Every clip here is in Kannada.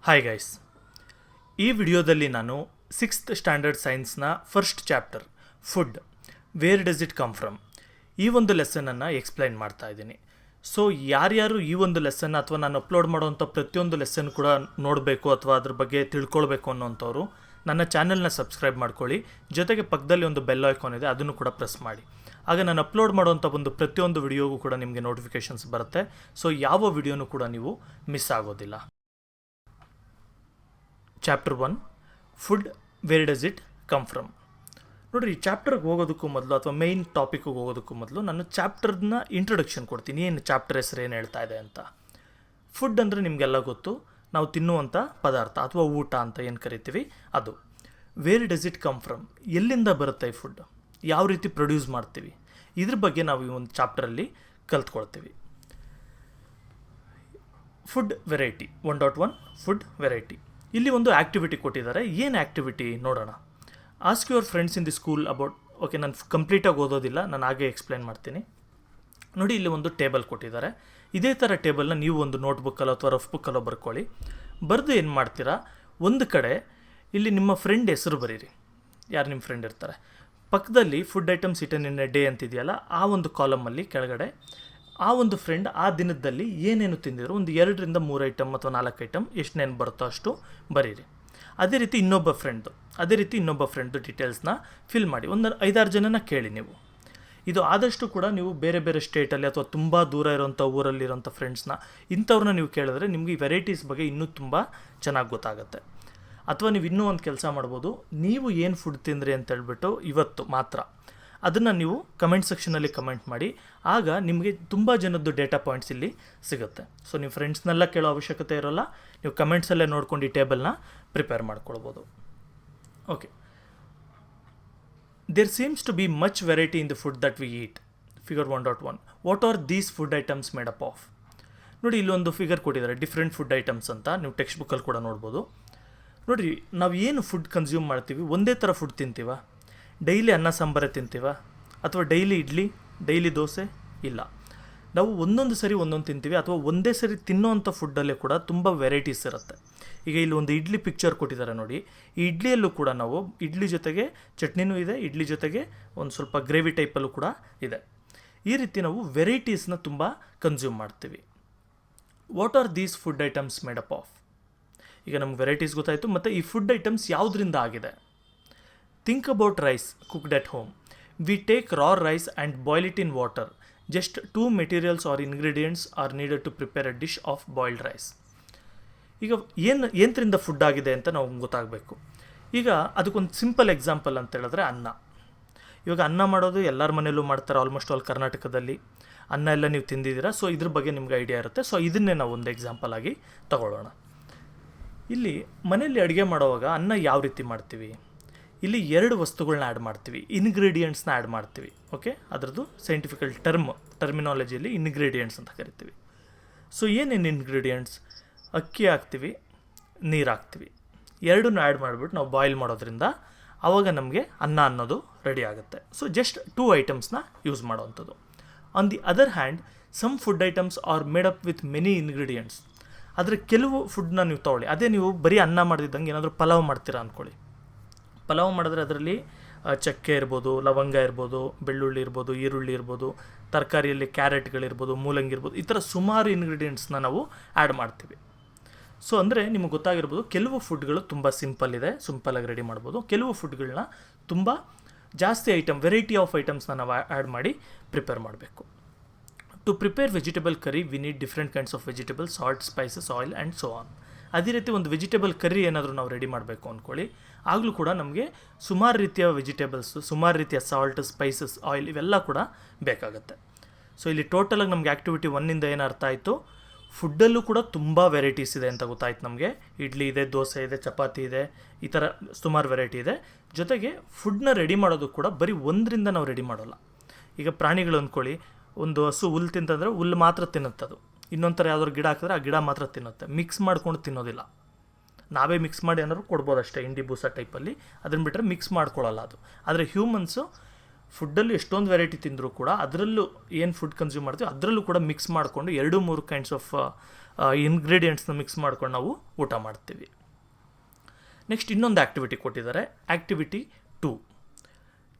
ಹಾಯ್ ಗೈಸ್, ಈ ವಿಡಿಯೋದಲ್ಲಿ ನಾನು 6th ಸ್ಟ್ಯಾಂಡರ್ಡ್ ಸೈನ್ಸ್ನ first chapter food where does it come from ಈ ಒಂದು ಲೆಸನನ್ನು ಎಕ್ಸ್ಪ್ಲೈನ್ ಮಾಡ್ತಾ ಇದ್ದೀನಿ. ಸೊ ಯಾರ್ಯಾರು ಈ ಒಂದು ಲೆಸನ್ ಅಥವಾ ನಾನು ಅಪ್ಲೋಡ್ ಮಾಡೋವಂಥ ಪ್ರತಿಯೊಂದು ಲೆಸನ್ ಕೂಡ ನೋಡಬೇಕು ಅಥವಾ ಅದ್ರ ಬಗ್ಗೆ ತಿಳ್ಕೊಳ್ಬೇಕು ಅನ್ನೋಂಥವ್ರು ನನ್ನ ಚಾನಲ್ನ ಸಬ್ಸ್ಕ್ರೈಬ್ ಮಾಡ್ಕೊಳ್ಳಿ. ಜೊತೆಗೆ ಪಕ್ಕದಲ್ಲಿ ಒಂದು ಬೆಲ್ ಐಕಾನ್ ಇದೆ, ಅದನ್ನು ಕೂಡ ಪ್ರೆಸ್ ಮಾಡಿ. ಆಗ ನಾನು ಅಪ್ಲೋಡ್ ಮಾಡೋವಂಥ ಒಂದು ಪ್ರತಿಯೊಂದು ವಿಡಿಯೋಗೂ ಕೂಡ ನಿಮಗೆ ನೋಟಿಫಿಕೇಷನ್ಸ್ ಬರುತ್ತೆ. ಸೊ ಯಾವ ವಿಡಿಯೋನೂ ಕೂಡ ನೀವು ಮಿಸ್ ಆಗೋದಿಲ್ಲ. Chapter 1 food where does it come from. ನೋಡಿರಿ, ಈ ಚಾಪ್ಟರ್ಗೆ ಹೋಗೋದಕ್ಕೂ ಮೊದಲು ಅಥವಾ ಮೇಯ್ನ್ ಟಾಪಿಕ್ಗೆ ಹೋಗೋದಕ್ಕೂ ಮೊದಲು ನಾನು ಚಾಪ್ಟರ್ನ ಇಂಟ್ರೊಡಕ್ಷನ್ ಕೊಡ್ತೀನಿ. ಏನು ಚಾಪ್ಟರ್ ಹೆಸರು ಏನು ಹೇಳ್ತಾ ಇದೆ ಅಂತ. ಫುಡ್ ಅಂದರೆ ನಿಮಗೆಲ್ಲ ಗೊತ್ತು, ನಾವು ತಿನ್ನುವಂಥ ಪದಾರ್ಥ ಅಥವಾ ಊಟ ಅಂತ ಏನು ಕರಿತೀವಿ ಅದು. Wear does it come from, ಎಲ್ಲಿಂದ ಬರುತ್ತೆ ಈ ಫುಡ್, ಯಾವ ರೀತಿ ಪ್ರೊಡ್ಯೂಸ್ ಮಾಡ್ತೀವಿ, ಇದ್ರ ಬಗ್ಗೆ ನಾವು ಈ ಒಂದು ಚಾಪ್ಟರಲ್ಲಿ ಕಲ್ತ್ಕೊಳ್ತೀವಿ. Food variety 1.1 food variety. ಇಲ್ಲಿ ಒಂದು ಆ್ಯಕ್ಟಿವಿಟಿ ಕೊಟ್ಟಿದ್ದಾರೆ. ಏನು ಆ್ಯಕ್ಟಿವಿಟಿ ನೋಡೋಣ. Ask your friends in the school about. Okay, ನಾನು ಕಂಪ್ಲೀಟಾಗಿ ಓದೋದಿಲ್ಲ, ನಾನು ಹಾಗೆ ಎಕ್ಸ್ಪ್ಲೈನ್ ಮಾಡ್ತೀನಿ. ನೋಡಿ, ಇಲ್ಲಿ ಒಂದು ಟೇಬಲ್ ಕೊಟ್ಟಿದ್ದಾರೆ. ಇದೇ ಥರ ಟೇಬಲ್ನ ನೀವು ಒಂದು ನೋಟ್ಬುಕ್ಕಲ್ಲೋ ಅಥವಾ ರಫ್ ಬುಕ್ಕಲ್ಲೋ ಬರ್ಕೊಳ್ಳಿ. ಬರೆದು ಏನು ಮಾಡ್ತೀರಾ, ಒಂದು ಕಡೆ ಇಲ್ಲಿ ನಿಮ್ಮ ಫ್ರೆಂಡ್ ಹೆಸರು ಬರೀರಿ, ಯಾರು ನಿಮ್ಮ ಫ್ರೆಂಡ್ ಇರ್ತಾರೆ. ಪಕ್ಕದಲ್ಲಿ food items eaten in a day ಅಂತಿದೆಯಲ್ಲ, ಆ ಒಂದು ಕಾಲಮಲ್ಲಿ ಕೆಳಗಡೆ ಆ ಒಂದು ಫ್ರೆಂಡ್ ಆ ದಿನದಲ್ಲಿ ಏನೇನು ತಿಂದಿದ್ರು, ಒಂದು 2ರಿಂದ 3 ಐಟಮ್ ಅಥವಾ 4 ಐಟಮ್ ಎಷ್ಟು ನೆನಪು ಬರುತ್ತೋ ಅಷ್ಟು ಬರೀರಿ. ಅದೇ ರೀತಿ ಇನ್ನೊಬ್ಬ ಫ್ರೆಂಡ್ದು ಡೀಟೇಲ್ಸ್ನ ಫಿಲ್ ಮಾಡಿ. ಒಂದು 5-6 ಜನನ ಕೇಳಿ ನೀವು. ಇದು ಆದಷ್ಟು ಕೂಡ ನೀವು ಬೇರೆ ಬೇರೆ ಸ್ಟೇಟಲ್ಲಿ ಅಥವಾ ತುಂಬ ದೂರ ಇರೋಂಥ ಊರಲ್ಲಿರೋಂಥ ಫ್ರೆಂಡ್ಸ್ನ, ಇಂಥವ್ರನ್ನ ನೀವು ಕೇಳಿದ್ರೆ ನಿಮಗೆ ಈ ವೆರೈಟೀಸ್ ಬಗ್ಗೆ ಇನ್ನೂ ತುಂಬ ಚೆನ್ನಾಗಿ ಗೊತ್ತಾಗುತ್ತೆ. ಅಥವಾ ನೀವು ಇನ್ನೂ ಒಂದು ಕೆಲಸ ಮಾಡ್ಬೋದು, ನೀವು ಏನು ಫುಡ್ ತಿಂದ್ರಿ ಅಂತ ಹೇಳ್ಬಿಟ್ಟು ಇವತ್ತು ಮಾತ್ರ ಅದನ್ನು ನೀವು ಕಮೆಂಟ್ ಸೆಕ್ಷನಲ್ಲಿ ಕಮೆಂಟ್ ಮಾಡಿ. ಆಗ ನಿಮಗೆ ತುಂಬ ಜನದ್ದು ಡೇಟಾ ಪಾಯಿಂಟ್ಸ್ ಇಲ್ಲಿ ಸಿಗುತ್ತೆ. ಸೊ ನೀವು ಫ್ರೆಂಡ್ಸ್ನೆಲ್ಲ ಕೇಳೋ ಅವಶ್ಯಕತೆ ಇರೋಲ್ಲ, ನೀವು ಕಮೆಂಟ್ಸಲ್ಲೇ ನೋಡ್ಕೊಂಡು ಈ ಟೇಬಲ್ನ ಪ್ರಿಪೇರ್ ಮಾಡ್ಕೊಳ್ಬೋದು. Okay, there seems to be much variety in the food that we eat. Figure 1.1 what are these food items made up of. ನೋಡಿ, ಇಲ್ಲೊಂದು ಫಿಗರ್ ಕೊಟ್ಟಿದ್ದಾರೆ, ಡಿಫ್ರೆಂಟ್ ಫುಡ್ ಐಟಮ್ಸ್ ಅಂತ. ನೀವು ಟೆಕ್ಸ್ಟ್ ಬುಕ್ಕಲ್ಲಿ ಕೂಡ ನೋಡ್ಬೋದು. ನೋಡಿರಿ, ನಾವು ಏನು ಫುಡ್ ಕನ್ಸ್ಯೂಮ್ ಮಾಡ್ತೀವಿ, ಒಂದೇ ಥರ ಫುಡ್ ತಿಂತೀವ? ಡೈಲಿ ಅನ್ನ ಸಾಂಬಾರೇ ತಿಂತೀವ? ಅಥವಾ ಡೈಲಿ ಇಡ್ಲಿ, ಡೈಲಿ ದೋಸೆ? ಇಲ್ಲ, ನಾವು ಒಂದೊಂದು ಸರಿ ಒಂದೊಂದು ತಿಂತೀವಿ. ಅಥವಾ ಒಂದೇ ಸರಿ ತಿನ್ನೋವಂಥ ಫುಡ್ಡಲ್ಲೇ ಕೂಡ ತುಂಬ ವೆರೈಟೀಸ್ ಇರುತ್ತೆ. ಈಗ ಇಲ್ಲಿ ಒಂದು ಇಡ್ಲಿ ಪಿಕ್ಚರ್ ಕೊಟ್ಟಿದ್ದಾರೆ ನೋಡಿ. ಈ ಇಡ್ಲಿಯಲ್ಲೂ ಕೂಡ ನಾವು ಇಡ್ಲಿ ಜೊತೆಗೆ ಚಟ್ನಿನೂ ಇದೆ, ಇಡ್ಲಿ ಜೊತೆಗೆ ಒಂದು ಸ್ವಲ್ಪ ಗ್ರೇವಿ ಟೈಪಲ್ಲೂ ಕೂಡ ಇದೆ. ಈ ರೀತಿ ನಾವು ವೆರೈಟೀಸ್ನ ತುಂಬ ಕನ್ಸ್ಯೂಮ್ ಮಾಡ್ತೀವಿ. What are these food items made up of. ಈಗ ನಮ್ಗೆ ವೆರೈಟೀಸ್ ಗೊತ್ತಾಯಿತು, ಮತ್ತು ಈ ಫುಡ್ ಐಟಮ್ಸ್ ಯಾವುದರಿಂದ ಆಗಿದೆ. Think about rice cooked at home. We take raw rice and boil it in water. Just 2 materials or ingredients are needed to prepare a dish of boiled rice. ಈಗ ಏನರಿಂದ ಫುಡ್ ಆಗಿದೆ ಅಂತ ನಾವು ಗೊತ್ತಾಗಬೇಕು. ಈಗ ಅದಕ್ಕೊಂದು ಸಿಂಪಲ್ ಎಕ್ಸಾಂಪಲ್ ಅಂತ ಹೇಳಿದ್ರೆ ಅನ್ನ. ಇವಾಗ ಅನ್ನ ಮಾಡೋದು ಎಲ್ಲರ ಮನೆಯಲ್ಲೂ ಮಾಡ್ತಾರೆ, ಆಲ್ಮೋಸ್ಟ್ ಆಲ್ ಕರ್ನಾಟಕದಲ್ಲಿ. ಅನ್ನ ಎಲ್ಲ ನೀವು ತಿಂದಿದ್ದೀರಾ, ಸೊ ಇದ್ರ ಬಗ್ಗೆ ನಿಮ್ಗೆ ಐಡಿಯಾ ಇರುತ್ತೆ. ಸೊ ಇದನ್ನೇ ನಾವು ಒಂದು ಎಕ್ಸಾಂಪಲ್ ಆಗಿ ತಗೊಳ್ಳೋಣ. ಇಲ್ಲಿ ಮನೆಯಲ್ಲಿ ಅಡುಗೆ ಮಾಡುವಾಗ ಅನ್ನ ಯಾವ ರೀತಿ ಮಾಡ್ತೀವಿ, ಇಲ್ಲಿ 2 ವಸ್ತುಗಳನ್ನ ಆ್ಯಡ್ ಮಾಡ್ತೀವಿ, ಇಂಗ್ರೀಡಿಯೆಂಟ್ಸ್ನ ಆ್ಯಡ್ ಮಾಡ್ತೀವಿ. ಓಕೆ, ಅದರದ್ದು ಸೈಂಟಿಫಿಕಲ್ ಟರ್ಮಿನಾಲಜಿಯಲ್ಲಿ ಇಂಗ್ರೀಡಿಯೆಂಟ್ಸ್ ಅಂತ ಕರಿತೀವಿ. ಸೊ ಏನೇನು ಇಂಗ್ರೀಡಿಯೆಂಟ್ಸ್, ಅಕ್ಕಿ ಹಾಕ್ತೀವಿ, ನೀರು ಹಾಕ್ತೀವಿ, 2ನ್ನು ಆ್ಯಡ್ ಮಾಡಿಬಿಟ್ಟು ನಾವು ಬಾಯ್ಲ್ ಮಾಡೋದ್ರಿಂದ ಆವಾಗ ನಮಗೆ ಅನ್ನ ಅನ್ನೋದು ರೆಡಿ ಆಗುತ್ತೆ. ಸೊ ಜಸ್ಟ್ 2 ಐಟಮ್ಸ್ನ ಯೂಸ್ ಮಾಡೋವಂಥದ್ದು. On the other hand, some food items are made up with many ingredients. ಆದರೆ ಕೆಲವು ಫುಡ್ನ ನೀವು ತೊಗೊಳ್ಳಿ, ಅದೇ ನೀವು ಬರೀ ಅನ್ನ ಮಾಡಿದಂಗೆ ಏನಾದರೂ ಪಲಾವ್ ಮಾಡ್ತೀರಾ ಅಂದ್ಕೊಳ್ಳಿ. ಪಲಾವ್ ಮಾಡಿದ್ರೆ ಅದರಲ್ಲಿ ಚಕ್ಕೆ ಇರ್ಬೋದು, ಲವಂಗ ಇರ್ಬೋದು, ಬೆಳ್ಳುಳ್ಳಿ ಇರ್ಬೋದು, ಈರುಳ್ಳಿ ಇರ್ಬೋದು, ತರಕಾರಿಯಲ್ಲಿ ಕ್ಯಾರೆಟ್ಗಳಿರ್ಬೋದು, ಮೂಲಂಗಿ ಇರ್ಬೋದು, ಈ ಥರ ಸುಮಾರು ಇಂಗ್ರೀಡಿಯೆಂಟ್ಸ್ನ ನಾವು ಆ್ಯಡ್ ಮಾಡ್ತೀವಿ. ಸೊ ಅಂದರೆ ನಿಮಗೆ ಗೊತ್ತಾಗಿರ್ಬೋದು, ಕೆಲವು ಫುಡ್ಗಳು ತುಂಬ ಸಿಂಪಲ್ಲಾಗಿ ರೆಡಿ ಮಾಡ್ಬೋದು. ಕೆಲವು ಫುಡ್ಗಳನ್ನ ತುಂಬ ಜಾಸ್ತಿ ವೆರೈಟಿ ಆಫ್ ಐಟಮ್ಸ್ನ ನಾವು ಆ್ಯಡ್ ಮಾಡಿ ಪ್ರಿಪೇರ್ ಮಾಡಬೇಕು. To prepare vegetable curry we need different kinds of vegetables, salt, spices, oil and so on. ಅದೇ ರೀತಿ ಒಂದು ವೆಜಿಟೇಬಲ್ ಕರಿ ಏನಾದರೂ ನಾವು ರೆಡಿ ಮಾಡಬೇಕು ಅಂದ್ಕೊಳ್ಳಿ, ಆಗಲೂ ಕೂಡ ನಮಗೆ ಸುಮಾರು ರೀತಿಯ ವೆಜಿಟೇಬಲ್ಸು, ಸುಮಾರು ರೀತಿಯ ಸಾಲ್ಟ್, ಸ್ಪೈಸಸ್, ಆಯಿಲ್ ಇವೆಲ್ಲ ಕೂಡ ಬೇಕಾಗುತ್ತೆ. ಸೊ ಇಲ್ಲಿ ಟೋಟಲಾಗಿ ನಮಗೆ ಆ್ಯಕ್ಟಿವಿಟಿ 1ಇಂದ ಏನು ಅರ್ಥ ಆಯಿತು, ಫುಡ್ಡಲ್ಲೂ ಕೂಡ ತುಂಬ ವೆರೈಟೀಸ್ ಇದೆ ಅಂತ ಗೊತ್ತಾಯ್ತು ನಮಗೆ. ಇಡ್ಲಿ ಇದೆ, ದೋಸೆ ಇದೆ, ಚಪಾತಿ ಇದೆ, ಈ ಥರ ಸುಮಾರು ವೆರೈಟಿ ಇದೆ. ಜೊತೆಗೆ ಫುಡ್ನ ರೆಡಿ ಮಾಡೋದು ಕೂಡ ಬರೀ ಒಂದರಿಂದ ನಾವು ರೆಡಿ ಮಾಡೋಲ್ಲ. ಈಗ ಪ್ರಾಣಿಗಳು ಅಂದ್ಕೊಳ್ಳಿ, ಒಂದು ಹಸು ಹುಲ್ಲು ತಿಂತಂದರೆ ಹುಲ್ಲು ಮಾತ್ರ ತಿನ್ನುತ್ತದು, ಇನ್ನೊಂದು ಥರ ಯಾವ್ದಾದ್ರು ಗಿಡ ಹಾಕಿದ್ರೆ ಆ ಗಿಡ ಮಾತ್ರ ತಿನ್ನುತ್ತೆ, ಮಿಕ್ಸ್ ಮಾಡ್ಕೊಂಡು ತಿನ್ನೋದಿಲ್ಲ. ನಾವೇ ಮಿಕ್ಸ್ ಮಾಡಿ ಏನಾದ್ರು ಕೊಡ್ಬೋದು ಅಷ್ಟೇ, ಇಂಡಿ ಬೂಸ ಟೈಪಲ್ಲಿ. ಅದನ್ನು ಬಿಟ್ಟರೆ ಮಿಕ್ಸ್ ಮಾಡ್ಕೊಳ್ಳಲ್ಲ ಅದು. ಆದರೆ ಹ್ಯೂಮನ್ಸು ಫುಡ್ಡಲ್ಲಿ ಎಷ್ಟೊಂದು ವೆರೈಟಿ ತಿಂದರೂ ಕೂಡ ಅದರಲ್ಲೂ ಏನು ಫುಡ್ ಕನ್ಸ್ಯೂಮ್ ಮಾಡ್ತೀವಿ ಅದರಲ್ಲೂ ಕೂಡ ಮಿಕ್ಸ್ ಮಾಡಿಕೊಂಡು 2-3 ಕೈಂಡ್ಸ್ ಆಫ್ ಇಂಗ್ರೀಡಿಯೆಂಟ್ಸ್ನ ಮಿಕ್ಸ್ ಮಾಡ್ಕೊಂಡು ನಾವು ಊಟ ಮಾಡ್ತೀವಿ. ನೆಕ್ಸ್ಟ್ ಇನ್ನೊಂದು ಆ್ಯಕ್ಟಿವಿಟಿ ಕೊಟ್ಟಿದ್ದಾರೆ, activity 2.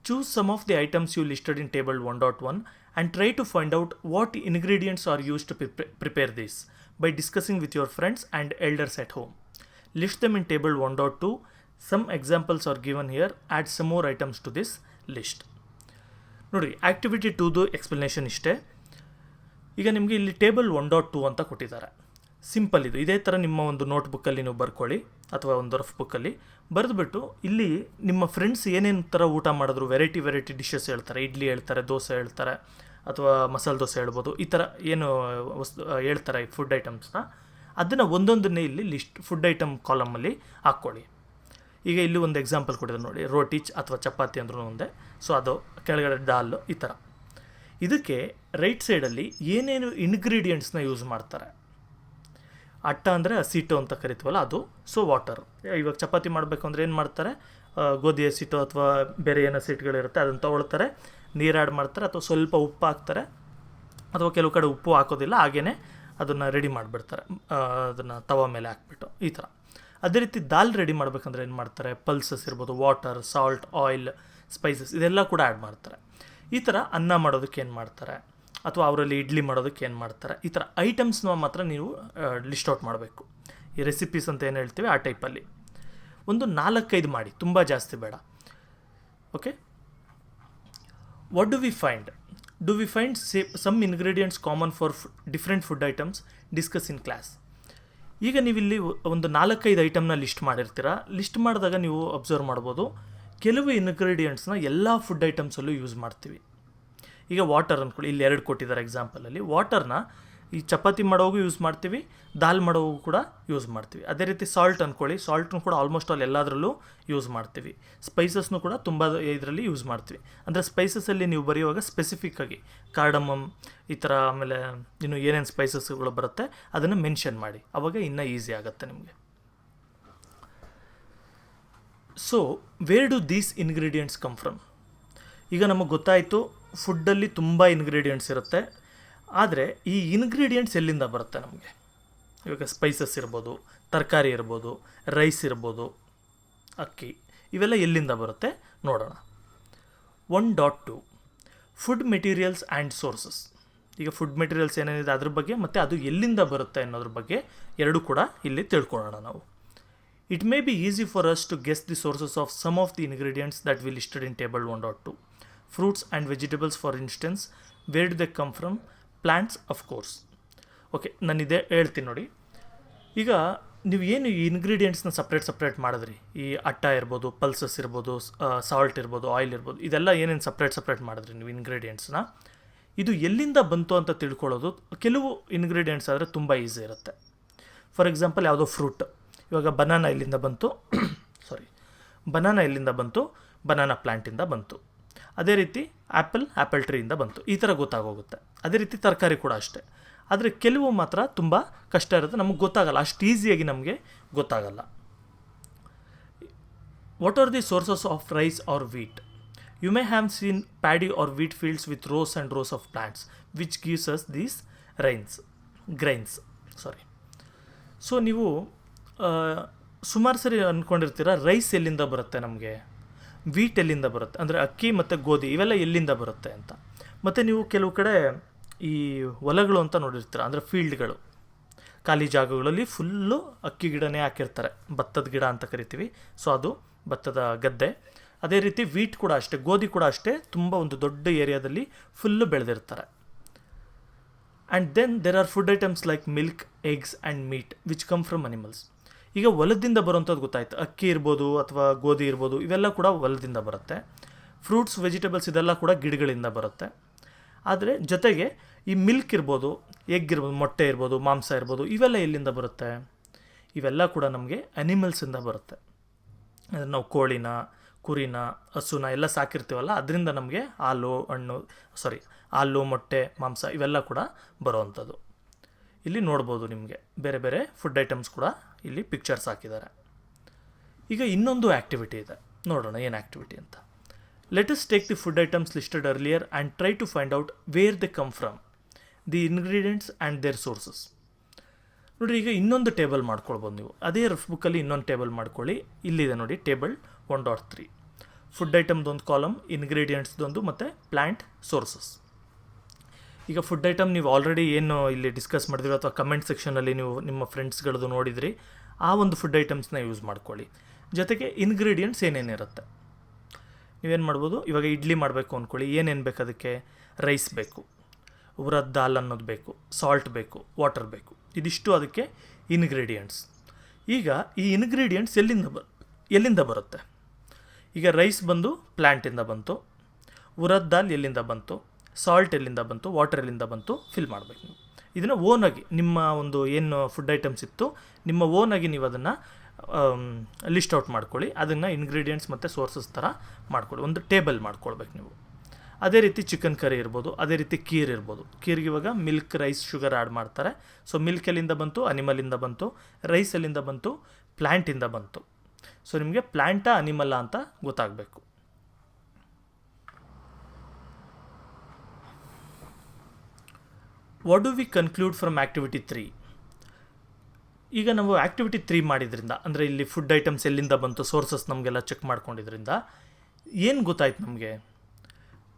Choose some of the items you listed in table 1.1 and try to find out what ingredients are used to prepare this by discussing with your friends and elders at home. List them in table 1.2. Some examples are given here. Add some more items to this list. ನೋಡಿ, ಆ್ಯಕ್ಟಿವಿಟಿ 2ದು ಎಕ್ಸ್ಪ್ಲನೇಷನ್ ಇಷ್ಟೇ. ಈಗ ನಿಮಗೆ ಇಲ್ಲಿ ಟೇಬಲ್ 1.2 ಅಂತ ಕೊಟ್ಟಿದ್ದಾರೆ. ಸಿಂಪಲ್ ಇದು. ಇದೇ ಥರ ನಿಮ್ಮ ಒಂದು ನೋಟ್ಬುಕ್ಕಲ್ಲಿ ನೀವು ಬರ್ಕೊಳ್ಳಿ ಅಥವಾ ಒಂದು ರಫ್ ಬುಕ್ಕಲ್ಲಿ ಬರೆದುಬಿಟ್ಟು ಇಲ್ಲಿ ನಿಮ್ಮ ಫ್ರೆಂಡ್ಸ್ ಏನೇನು ಥರ ಊಟ ಮಾಡಿದ್ರು, ವೆರೈಟಿ ಡಿಶಸ್ ಹೇಳ್ತಾರೆ, ಇಡ್ಲಿ ಹೇಳ್ತಾರೆ, ದೋಸೆ ಹೇಳ್ತಾರೆ, ಅಥವಾ ಮಸಾಲೆ ದೋಸೆ ಹೇಳ್ಬೋದು, ಈ ಥರ ಏನು ಹೇಳ್ತಾರೆ ಫುಡ್ ಐಟಮ್ಸ್ನ, ಅದನ್ನು ಒಂದೊಂದನ್ನೇ ಇಲ್ಲಿ ಲಿಸ್ಟ್ ಫುಡ್ ಐಟಮ್ ಕಾಲಮಲ್ಲಿ ಹಾಕ್ಕೊಳ್ಳಿ. ಈಗ ಇಲ್ಲಿ ಒಂದು ಎಕ್ಸಾಂಪಲ್ ಕೊಟ್ಟಿದ್ದಾರೆ ನೋಡಿ, ರೋಟಿ ಅಥವಾ ಚಪಾತಿ ಅಂದ್ರೂ ಒಂದೇ, ಸೊ ಅದು ಕೆಳಗಡೆ ದಾಲ್, ಈ ಥರ. ಇದಕ್ಕೆ ರೈಟ್ ಸೈಡಲ್ಲಿ ಏನೇನು ಇಂಗ್ರೀಡಿಯೆಂಟ್ಸ್ನ ಯೂಸ್ ಮಾಡ್ತಾರೆ. ಅಟ್ಟ ಅಂದರೆ ಹಸಿಟ್ಟು ಅಂತ ಕರಿತೀವಲ್ಲ ಅದು. So water. ಇವಾಗ ಚಪಾತಿ ಮಾಡಬೇಕು ಅಂದರೆ ಏನು ಮಾಡ್ತಾರೆ, ಗೋಧಿ ಹಸಿಟ್ಟು ಅಥವಾ ಬೇರೆ ಏನು ಹಸಿಟ್ಟುಗಳಿರುತ್ತೆ ಅದನ್ನು ತೊಗೊಳ್ತಾರೆ, ನೀರು ಆ್ಯಡ್ ಮಾಡ್ತಾರೆ, ಅಥವಾ ಸ್ವಲ್ಪ ಉಪ್ಪು ಹಾಕ್ತಾರೆ, ಅಥವಾ ಕೆಲವು ಕಡೆ ಉಪ್ಪು ಹಾಕೋದಿಲ್ಲ, ಹಾಗೇ ಅದನ್ನು ರೆಡಿ ಮಾಡಿಬಿಡ್ತಾರೆ, ಅದನ್ನು ತವ ಮೇಲೆ ಹಾಕ್ಬಿಟ್ಟು, ಈ ಥರ. ಅದೇ ರೀತಿ ದಾಲ್ ರೆಡಿ ಮಾಡಬೇಕಂದ್ರೆ ಏನು ಮಾಡ್ತಾರೆ, ಪಲ್ಸಸ್ ಇರ್ಬೋದು, ವಾಟರ್, ಸಾಲ್ಟ್, ಆಯಿಲ್, ಸ್ಪೈಸಸ್ ಇದೆಲ್ಲ ಕೂಡ ಆ್ಯಡ್ ಮಾಡ್ತಾರೆ. ಈ ಥರ ಅನ್ನ ಮಾಡೋದಕ್ಕೆ ಏನು ಮಾಡ್ತಾರೆ, ಅಥವಾ ಅವರಲ್ಲಿ ಇಡ್ಲಿ ಮಾಡೋದಕ್ಕೆ ಏನು ಮಾಡ್ತಾರೆ, ಈ ಥರ ಐಟಮ್ಸ್ನ ಮಾತ್ರ ನೀವು ಲಿಸ್ಟ್ ಔಟ್ ಮಾಡಬೇಕು. ಈ ರೆಸಿಪೀಸ್ ಅಂತ ಏನು ಹೇಳ್ತೀವಿ ಆ ಟೈಪಲ್ಲಿ ಒಂದು 4-5 ಮಾಡಿ, ತುಂಬ ಜಾಸ್ತಿ ಬೇಡ. Okay. What do we find? Do we find some ingredients common for different food items? Discuss in class. ಈಗ ನೀವಿಲ್ಲಿ ಒಂದು 4-5 ಐಟಮ್ನ ಲಿಸ್ಟ್ ಮಾಡಿರ್ತೀರ. ಲಿಸ್ಟ್ ಮಾಡಿದಾಗ ನೀವು ಅಬ್ಸರ್ವ್ ಮಾಡ್ಬೋದು, ಕೆಲವು ಇಂಗ್ರೀಡಿಯೆಂಟ್ಸ್ನ ಎಲ್ಲ ಫುಡ್ ಐಟಮ್ಸಲ್ಲೂ ಯೂಸ್ ಮಾಡ್ತೀವಿ. ಈಗ ವಾಟರ್ ಅಂದ್ಕೊಳ್ಳಿ, ಇಲ್ಲಿ 2 ಕೊಟ್ಟಿದ್ದಾರೆ ಎಕ್ಸಾಂಪಲಲ್ಲಿ. ವಾಟರ್ನ ಈ ಚಪಾತಿ ಮಾಡೋವಾಗೂ ಯೂಸ್ ಮಾಡ್ತೀವಿ, ದಾಲ್ ಮಾಡೋವಾಗೂ ಕೂಡ ಯೂಸ್ ಮಾಡ್ತೀವಿ. ಅದೇ ರೀತಿ ಸಾಲ್ಟ್ ಅಂದ್ಕೊಳ್ಳಿ, ಸಾಲ್ಟ್ನು ಕೂಡ ಆಲ್ಮೋಸ್ಟ್ ಆಲ್ ಎಲ್ಲದರಲ್ಲೂ ಯೂಸ್ ಮಾಡ್ತೀವಿ. ಸ್ಪೈಸಸ್ನು ಕೂಡ ತುಂಬ ಇದರಲ್ಲಿ ಯೂಸ್ ಮಾಡ್ತೀವಿ. ಅಂದರೆ ಸ್ಪೈಸಸಲ್ಲಿ ನೀವು ಬರೆಯುವಾಗ ಸ್ಪೆಸಿಫಿಕ್ಕಾಗಿ ಕಾರ್ಡಮಮ್ ಈ ಥರ, ಆಮೇಲೆ ಇನ್ನು ಏನೇನು ಸ್ಪೈಸಸ್ಗಳು ಬರುತ್ತೆ ಅದನ್ನು ಮೆನ್ಷನ್ ಮಾಡಿ, ಆವಾಗ ಇನ್ನೂ ಈಸಿ ಆಗುತ್ತೆ ನಿಮಗೆ. So where do these ingredients come from? ಈಗ ನಮಗೆ ಗೊತ್ತಾಯಿತು ಫುಡ್ಡಲ್ಲಿ ತುಂಬ ಇಂಗ್ರೀಡಿಯೆಂಟ್ಸ್ ಇರುತ್ತೆ, ಆದರೆ ಈ ಇಂಗ್ರೀಡಿಯೆಂಟ್ಸ್ ಎಲ್ಲಿಂದ ಬರುತ್ತೆ ನಮಗೆ? ಇವಾಗ ಸ್ಪೈಸಸ್ ಇರ್ಬೋದು, ತರಕಾರಿ ಇರ್ಬೋದು, ರೈಸ್ ಇರ್ಬೋದು, ಅಕ್ಕಿ, ಇವೆಲ್ಲ ಎಲ್ಲಿಂದ ಬರುತ್ತೆ ನೋಡೋಣ. 1.2 ಫುಡ್ ಮೆಟೀರಿಯಲ್ಸ್ ಆ್ಯಂಡ್ ಸೋರ್ಸಸ್. ಈಗ ಫುಡ್ ಮೆಟೀರಿಯಲ್ಸ್ ಏನೇನಿದೆ ಅದ್ರ ಬಗ್ಗೆ ಮತ್ತು ಅದು ಎಲ್ಲಿಂದ ಬರುತ್ತೆ ಅನ್ನೋದ್ರ ಬಗ್ಗೆ ಎರಡೂ ಕೂಡ ಇಲ್ಲಿ ತಿಳ್ಕೊಳ್ಳೋಣ ನಾವು. It may be easy for us to guess the sources of some of the ingredients that we listed in table 1.2. Fruits and vegetables, for instance, where do they come from? Plants, of course. Okay, ನಾನಿದೆ ಹೇಳ್ತೀನಿ ನೋಡಿ. ಈಗ ನೀವು ಏನು ಈ ಇಂಗ್ರೀಡಿಯೆಂಟ್ಸ್ನ ಸಪ್ರೇಟ್ ಮಾಡಿದ್ರಿ, ಈ ಅಟ್ಟ ಇರ್ಬೋದು, ಪಲ್ಸಸ್ ಇರ್ಬೋದು, ಸಾಲ್ಟ್ ಇರ್ಬೋದು, ಆಯಿಲ್ ಇರ್ಬೋದು, ಇದೆಲ್ಲ ಏನೇನು ಸಪ್ರೇಟ್ ಮಾಡಿದ್ರಿ ನೀವು ಇಂಗ್ರೀಡಿಯೆಂಟ್ಸ್ನ, ಇದು ಎಲ್ಲಿಂದ ಬಂತು ಅಂತ ತಿಳ್ಕೊಳ್ಳೋದು ಕೆಲವು ಇಂಗ್ರೀಡಿಯೆಂಟ್ಸ್ ಆದರೆ ತುಂಬ ಈಸಿ ಇರುತ್ತೆ. ಫಾರ್ ಎಕ್ಸಾಂಪಲ್ ಯಾವುದೋ ಫ್ರೂಟ್, ಇವಾಗ ಬನಾನಾ ಎಲ್ಲಿಂದ ಬಂತು, ಬನಾನಾ ಪ್ಲ್ಯಾಂಟಿಂದ ಬಂತು. ಅದೇ ರೀತಿ ಆ್ಯಪಲ್ ಟ್ರೀಯಿಂದ ಬಂತು, ಈ ಥರ ಗೊತ್ತಾಗೋಗುತ್ತೆ. ಅದೇ ರೀತಿ ತರಕಾರಿ ಕೂಡ ಅಷ್ಟೇ. ಆದರೆ ಕೆಲವು ಮಾತ್ರ ತುಂಬ ಕಷ್ಟ ಇರುತ್ತೆ, ನಮಗೆ ಗೊತ್ತಾಗಲ್ಲ, ಅಷ್ಟು ಈಸಿಯಾಗಿ ನಮಗೆ ಗೊತ್ತಾಗಲ್ಲ. What are the sources of rice or wheat? You may have seen paddy or wheat fields with rows and rows of plants which gives us these grains. So ನೀವು ಸುಮಾರು ಸರಿ ಅಂದ್ಕೊಂಡಿರ್ತೀರ ರೈಸ್ ಎಲ್ಲಿಂದ ಬರುತ್ತೆ ನಮಗೆ, ವೀಟ್ ಎಲ್ಲಿಂದ ಬರುತ್ತೆ, ಅಂದರೆ ಅಕ್ಕಿ ಮತ್ತು ಗೋಧಿ ಇವೆಲ್ಲ ಎಲ್ಲಿಂದ ಬರುತ್ತೆ ಅಂತ. ಮತ್ತು ನೀವು ಕೆಲವು ಕಡೆ ಈ ಹೊಲಗಳು ಅಂತ ನೋಡಿರ್ತೀರ, ಅಂದರೆ ಫೀಲ್ಡ್ಗಳು, ಖಾಲಿ ಜಾಗಗಳಲ್ಲಿ ಫುಲ್ಲು ಅಕ್ಕಿ ಗಿಡನೇ ಹಾಕಿರ್ತಾರೆ, ಭತ್ತದ ಗಿಡ ಅಂತ ಕರಿತೀವಿ. ಸೊ ಅದು ಭತ್ತದ ಗದ್ದೆ. ಅದೇ ರೀತಿ ವೀಟ್ ಕೂಡ ಅಷ್ಟೇ, ಗೋಧಿ ಕೂಡ ಅಷ್ಟೇ, ತುಂಬ ಒಂದು ದೊಡ್ಡ ಏರಿಯಾದಲ್ಲಿ ಫುಲ್ಲು ಬೆಳೆದಿರ್ತಾರೆ. And then there are food items like milk, eggs and meat which come from animals. ಈಗ ಹೊಲದಿಂದ ಬರೋಂಥದ್ದು ಗೊತ್ತಾಯ್ತು, ಅಕ್ಕಿ ಇರ್ಬೋದು ಅಥವಾ ಗೋಧಿ ಇರ್ಬೋದು, ಇವೆಲ್ಲ ಕೂಡ ಹೊಲದಿಂದ ಬರುತ್ತೆ. ಫ್ರೂಟ್ಸ್, ವೆಜಿಟೇಬಲ್ಸ್ ಇದೆಲ್ಲ ಕೂಡ ಗಿಡಗಳಿಂದ ಬರುತ್ತೆ. ಆದರೆ ಜೊತೆಗೆ ಈ ಮಿಲ್ಕ್ ಇರ್ಬೋದು, ಎಗ್ ಇರ್ಬೋದು, ಮೊಟ್ಟೆ ಇರ್ಬೋದು, ಮಾಂಸ ಇರ್ಬೋದು, ಇವೆಲ್ಲ ಎಲ್ಲಿಂದ ಬರುತ್ತೆ? ಇವೆಲ್ಲ ಕೂಡ ನಮಗೆ ಅನಿಮಲ್ಸಿಂದ ಬರುತ್ತೆ. ಅಂದರೆ ನಾವು ಕೋಳಿನ, ಕುರಿನ, ಹಸುನ ಎಲ್ಲ ಸಾಕಿರ್ತೀವಲ್ಲ, ಅದರಿಂದ ನಮಗೆ ಹಾಲು, ಮೊಟ್ಟೆ, ಮಾಂಸ ಇವೆಲ್ಲ ಕೂಡ ಬರೋವಂಥದ್ದು. ಇಲ್ಲಿ ನೋಡ್ಬೋದು ನಿಮಗೆ ಬೇರೆ ಬೇರೆ ಫುಡ್ ಐಟಮ್ಸ್ ಕೂಡ ಇಲ್ಲಿ ಪಿಕ್ಚರ್ಸ್ ಹಾಕಿದ್ದಾರೆ. ಈಗ ಇನ್ನೊಂದು ಆ್ಯಕ್ಟಿವಿಟಿ ಇದೆ, ನೋಡೋಣ ಏನು ಆ್ಯಕ್ಟಿವಿಟಿ ಅಂತ. Let us take the food items listed earlier and try to find out where they come from, the ingredients and their sources. ನೋಡಿರಿ, ಈಗ ಇನ್ನೊಂದು ಟೇಬಲ್ ಮಾಡ್ಕೊಳ್ಬೋದು ನೀವು. ಅದೇ ರಫ್ ಬುಕ್ಕಲ್ಲಿ ಇನ್ನೊಂದು ಟೇಬಲ್ ಮಾಡ್ಕೊಳ್ಳಿ. ಇಲ್ಲಿದೆ ನೋಡಿ ಟೇಬಲ್ 1.3. ಫುಡ್ ಐಟಮ್ದೊಂದು ಕಾಲಮ್, ಇಂಗ್ರೀಡಿಯೆಂಟ್ಸ್ದೊಂದು ಮತ್ತು ಪ್ಲ್ಯಾಂಟ್ ಸೋರ್ಸಸ್. ಈಗ ಫುಡ್ ಐಟಮ್ ನೀವು ಆಲ್ರೆಡಿ ಏನು ಇಲ್ಲಿ ಡಿಸ್ಕಸ್ ಮಾಡಿದಿರೋ ಅಥವಾ ಕಮೆಂಟ್ ಸೆಕ್ಷನಲ್ಲಿ ನೀವು ನಿಮ್ಮ ಫ್ರೆಂಡ್ಸ್ಗಳದ್ದು ನೋಡಿದ್ರಿ, ಆ ಒಂದು ಫುಡ್ ಐಟಮ್ಸ್ನ ಯೂಸ್ ಮಾಡ್ಕೊಳ್ಳಿ. ಜೊತೆಗೆ ಇಂಗ್ರೀಡಿಯೆಂಟ್ಸ್ ಏನೇನಿರುತ್ತೆ ನೀವೇನು ಮಾಡ್ಬೋದು. ಇವಾಗ ಇಡ್ಲಿ ಮಾಡಬೇಕು ಅಂದ್ಕೊಳ್ಳಿ, ಏನೇನು ಬೇಕು ಅದಕ್ಕೆ? ರೈಸ್ ಬೇಕು, ಉರದ್ ದಾಲ್ ಅನ್ನೋದು ಬೇಕು, ಸಾಲ್ಟ್ ಬೇಕು, ವಾಟರ್ ಬೇಕು. ಇದಿಷ್ಟು ಅದಕ್ಕೆ ಇಂಗ್ರೀಡಿಯೆಂಟ್ಸ್. ಈಗ ಈ ಇಂಗ್ರೀಡಿಯೆಂಟ್ಸ್ ಎಲ್ಲಿಂದ ಬರುತ್ತೆ? ಈಗ ರೈಸ್ ಬಂದು ಪ್ಲ್ಯಾಂಟಿಂದ ಬಂತು, ಉರದ್ ದಾಲ್ ಎಲ್ಲಿಂದ ಬಂತು, ಸಾಲ್ಟ್ ಎಲ್ಲಿಂದ ಬಂತು, ವಾಟರ್ ಎಲ್ಲಿಂದ ಬಂತು, ಫಿಲ್ ಮಾಡಬೇಕು ನೀವು. ಇದನ್ನು ಓನಾಗಿ ನಿಮ್ಮ ಒಂದು ಏನು ಫುಡ್ ಐಟಮ್ಸ್ ಇತ್ತು ನಿಮ್ಮ ಓನಾಗಿ ನೀವು ಅದನ್ನು ಲಿಸ್ಟ್ ಔಟ್ ಮಾಡ್ಕೊಳ್ಳಿ. ಅದನ್ನು ಇಂಗ್ರೀಡಿಯೆಂಟ್ಸ್ ಮತ್ತು ಸೋರ್ಸಸ್ ಥರ ಮಾಡ್ಕೊಳ್ಳಿ, ಒಂದು ಟೇಬಲ್ ಮಾಡ್ಕೊಳ್ಬೇಕು ನೀವು. ಅದೇ ರೀತಿ ಚಿಕನ್ ಕರಿ ಇರ್ಬೋದು, ಅದೇ ರೀತಿ ಕೀರ್ ಇರ್ಬೋದು. ಕೀರ್ಗೆ ಇವಾಗ ಮಿಲ್ಕ್, ರೈಸ್, ಶುಗರ್ ಆ್ಯಡ್ ಮಾಡ್ತಾರೆ. ಸೊ ಮಿಲ್ಕ್ ಎಲ್ಲಿಂದ ಬಂತು? ಅನಿಮಲಿಂದ ಬಂತು. ರೈಸ್ ಎಲ್ಲಿಂದ ಬಂತು? ಪ್ಲ್ಯಾಂಟಿಂದ ಬಂತು. ಸೊ ನಿಮಗೆ ಪ್ಲ್ಯಾಂಟಾ ಅನಿಮಲ್ಲ ಅಂತ ಗೊತ್ತಾಗಬೇಕು. What do V conclude from activity 3? ಈಗ ನಾವು ಆ್ಯಕ್ಟಿವಿಟಿ 3 ಮಾಡಿದ್ರಿಂದ, ಅಂದರೆ ಇಲ್ಲಿ ಫುಡ್ ಐಟಮ್ಸ್ ಎಲ್ಲಿಂದ ಬಂತು, ಸೋರ್ಸಸ್ ನಮಗೆಲ್ಲ ಚೆಕ್ ಮಾಡ್ಕೊಂಡಿದ್ರಿಂದ ಏನು ಗೊತ್ತಾಯ್ತು ನಮಗೆ?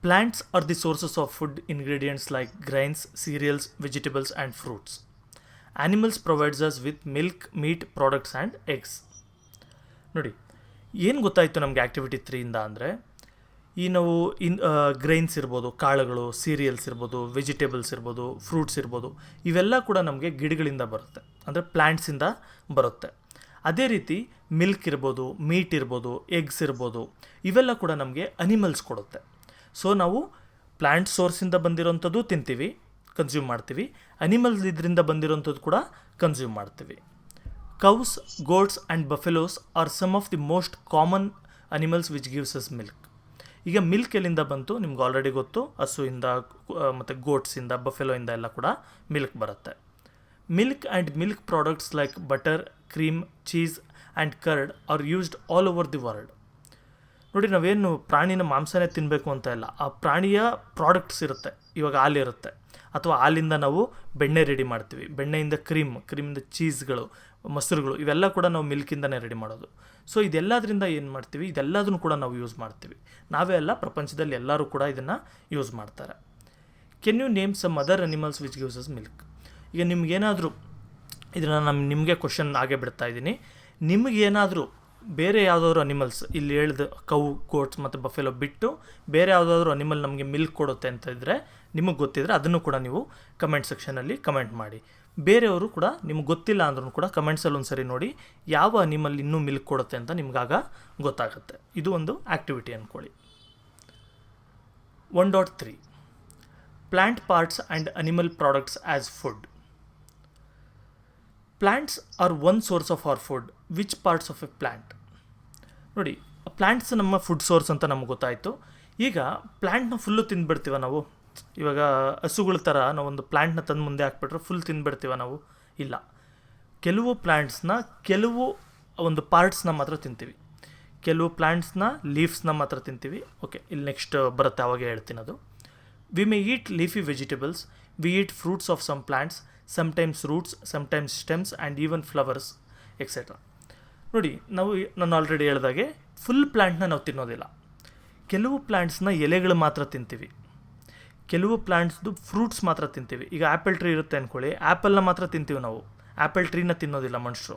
Plants R the sources of food ingredients like grains, serials, vegetables and fruits. Animals provides us with milk, meet products and eggs. ನೋಡಿ, ಏನು ಗೊತ್ತಾಯಿತು ನಮಗೆ ಆ್ಯಕ್ಟಿವಿಟಿ 3ಇಂದ ಅಂದರೆ, ಈ ನಾವು ಗ್ರೈನ್ಸ್ ಇರ್ಬೋದು, ಕಾಳುಗಳು, ಸೀರಿಯಲ್ಸ್ ಇರ್ಬೋದು, ವೆಜಿಟೇಬಲ್ಸ್ ಇರ್ಬೋದು, ಫ್ರೂಟ್ಸ್ ಇರ್ಬೋದು, ಇವೆಲ್ಲ ಕೂಡ ನಮಗೆ ಗಿಡಗಳಿಂದ ಬರುತ್ತೆ, ಅಂದರೆ ಪ್ಲ್ಯಾಂಟ್ಸಿಂದ ಬರುತ್ತೆ. ಅದೇ ರೀತಿ ಮಿಲ್ಕ್ ಇರ್ಬೋದು, ಮೀಟ್ ಇರ್ಬೋದು, ಎಗ್ಸ್ ಇರ್ಬೋದು, ಇವೆಲ್ಲ ಕೂಡ ನಮಗೆ ಅನಿಮಲ್ಸ್ ಕೊಡುತ್ತೆ. ಸೊ ನಾವು ಪ್ಲ್ಯಾಂಟ್ ಸೋರ್ಸಿಂದ ಬಂದಿರೋಂಥದ್ದು ತಿಂತೀವಿ, ಕನ್ಸ್ಯೂಮ್ ಮಾಡ್ತೀವಿ. ಅನಿಮಲ್ಸ್ ಇದರಿಂದ ಬಂದಿರೋಂಥದ್ದು ಕೂಡ ಕನ್ಸ್ಯೂಮ್ ಮಾಡ್ತೀವಿ. Cows, goats and buffaloes are some of the most common animals which gives us milk. ಈಗ ಮಿಲ್ಕ್ ಎಲ್ಲಿಂದ ಬಂತು ನಿಮ್ಗೆ ಆಲ್ರೆಡಿ ಗೊತ್ತು, ಹಸುವಿಂದ ಮತ್ತು ಗೋಟ್ಸಿಂದ, ಬಫೆಲೋಯಿಂದ ಎಲ್ಲ ಕೂಡ ಮಿಲ್ಕ್ ಬರುತ್ತೆ. Milk and milk products like butter, cream, cheese and curd are used all over the world. ನೋಡಿ, ನಾವೇನು ಪ್ರಾಣಿನ ಮಾಂಸನೇ ತಿನ್ನಬೇಕು ಅಂತ ಇಲ್ಲ, ಆ ಪ್ರಾಣಿಯ ಪ್ರಾಡಕ್ಟ್ಸ್ ಇರುತ್ತೆ. ಇವಾಗ ಹಾಲಿರುತ್ತೆ, ಅಥವಾ ಹಾಲಿಂದ ನಾವು ಬೆಣ್ಣೆ ರೆಡಿ ಮಾಡ್ತೀವಿ, ಬೆಣ್ಣೆಯಿಂದ ಕ್ರೀಮಿಂದ ಚೀಸ್ಗಳು, ಮೊಸರುಗಳು, ಇವೆಲ್ಲ ಕೂಡ ನಾವು ಮಿಲ್ಕಿಂದನೇ ರೆಡಿ ಮಾಡೋದು. ಸೊ ಇದೆಲ್ಲದರಿಂದ ಏನು ಮಾಡ್ತೀವಿ, ಇದೆಲ್ಲದನ್ನು ಕೂಡ ನಾವು ಯೂಸ್ ಮಾಡ್ತೀವಿ. ನಾವೇ ಅಲ್ಲ, ಪ್ರಪಂಚದಲ್ಲಿ ಎಲ್ಲರೂ ಕೂಡ ಇದನ್ನು ಯೂಸ್ ಮಾಡ್ತಾರೆ. Can you name some other animals which gives us milk? ಈಗ ನಿಮಗೇನಾದರೂ ಇದನ್ನು ನಿಮಗೆ ಕ್ವಶನ್ ಆಗೇ ಬಿಡ್ತಾ ಇದ್ದೀನಿ, ನಿಮಗೇನಾದರೂ ಬೇರೆ ಯಾವುದಾದ್ರು ಅನಿಮಲ್ಸ್ ಇಲ್ಲಿ ಹೇಳಿದ ಕೌ, ಗೋಟ್ಸ್ ಮತ್ತು ಬಫೆಲೋ ಬಿಟ್ಟು ಬೇರೆ ಯಾವುದಾದ್ರೂ ಅನಿಮಲ್ ನಮಗೆ ಮಿಲ್ಕ್ ಕೊಡುತ್ತೆ ಅಂತ ಇದ್ದರೆ, ನಿಮಗೆ ಗೊತ್ತಿದ್ದರೆ ಅದನ್ನು ಕೂಡ ನೀವು ಕಮೆಂಟ್ ಸೆಕ್ಷನಲ್ಲಿ ಕಮೆಂಟ್ ಮಾಡಿ. ಬೇರೆಯವರು ಕೂಡ ನಿಮ್ಗೆ ಗೊತ್ತಿಲ್ಲ ಅಂದ್ರೂ ಕೂಡ ಕಮೆಂಟ್ಸಲ್ಲಿ ಒಂದು ಸರಿ ನೋಡಿ ಯಾವ ಅನಿಮಲ್ ಇನ್ನೂ ಮಿಲ್ಕ್ ಕೊಡುತ್ತೆ ಅಂತ ನಿಮ್ಗಾಗ ಗೊತ್ತಾಗುತ್ತೆ. ಇದು ಒಂದು ಆ್ಯಕ್ಟಿವಿಟಿ ಅಂದ್ಕೊಳ್ಳಿ. 1.3 plant parts and animal products as food. Plants are one source of our food. Which parts of a plant? ನೋಡಿ, ಪ್ಲ್ಯಾಂಟ್ಸ್ ನಮ್ಮ ಫುಡ್ ಸೋರ್ಸ್ ಅಂತ ನಮ್ಗೆ ಗೊತ್ತಾಯಿತು. ಈಗ ಪ್ಲ್ಯಾಂಟ್ನ ಫುಲ್ಲು ತಿಂದುಬಿಡ್ತೀವ ನಾವು. ಇವಾಗ ಹಸುಗಳ ಥರ ನಾವೊಂದು ಪ್ಲ್ಯಾಂಟ್ನ ತಂದು ಮುಂದೆ ಹಾಕ್ಬಿಟ್ರೆ ಫುಲ್ ತಿಂದುಬಿಡ್ತೀವ ನಾವು? ಇಲ್ಲ. ಕೆಲವು ಪ್ಲ್ಯಾಂಟ್ಸ್ನ, ಕೆಲವು ಒಂದು ಪಾರ್ಟ್ಸ್ನ ಮಾತ್ರ ತಿಂತೀವಿ. ಕೆಲವು ಪ್ಲ್ಯಾಂಟ್ಸ್ನ ಲೀವ್ಸ್ನ ಮಾತ್ರ ತಿಂತೀವಿ. ಓಕೆ, ಇಲ್ಲಿ ನೆಕ್ಸ್ಟ್ ಬರುತ್ತೆ, ಅವಾಗೆ ಹೇಳ್ತೀನಿ ಅದು. We may eat leafy vegetables, we eat fruits of some plants, sometimes roots, sometimes stems and even flowers etcetera. ನೋಡಿ, ನಾನು ಆಲ್ರೆಡಿ ಹೇಳಿದಾಗೆ ಫುಲ್ ಪ್ಲ್ಯಾಂಟ್ನ ನಾವು ತಿನ್ನೋದಿಲ್ಲ. ಕೆಲವು ಪ್ಲ್ಯಾಂಟ್ಸ್ನ ಎಲೆಗಳು ಮಾತ್ರ ತಿಂತೀವಿ, ಕೆಲವು ಪ್ಲ್ಯಾಂಟ್ಸ್ದು ಫ್ರೂಟ್ಸ್ ಮಾತ್ರ ತಿಂತೀವಿ. ಈಗ ಆ್ಯಪಲ್ ಟ್ರೀ ಇರುತ್ತೆ ಅಂದ್ಕೊಳ್ಳಿ, ಆ್ಯಪಲ್ನ ಮಾತ್ರ ತಿಂತೀವಿ ನಾವು, ಆ್ಯಪಲ್ ಟ್ರೀನ ತಿನ್ನೋದಿಲ್ಲ ಮನುಷ್ಯರು.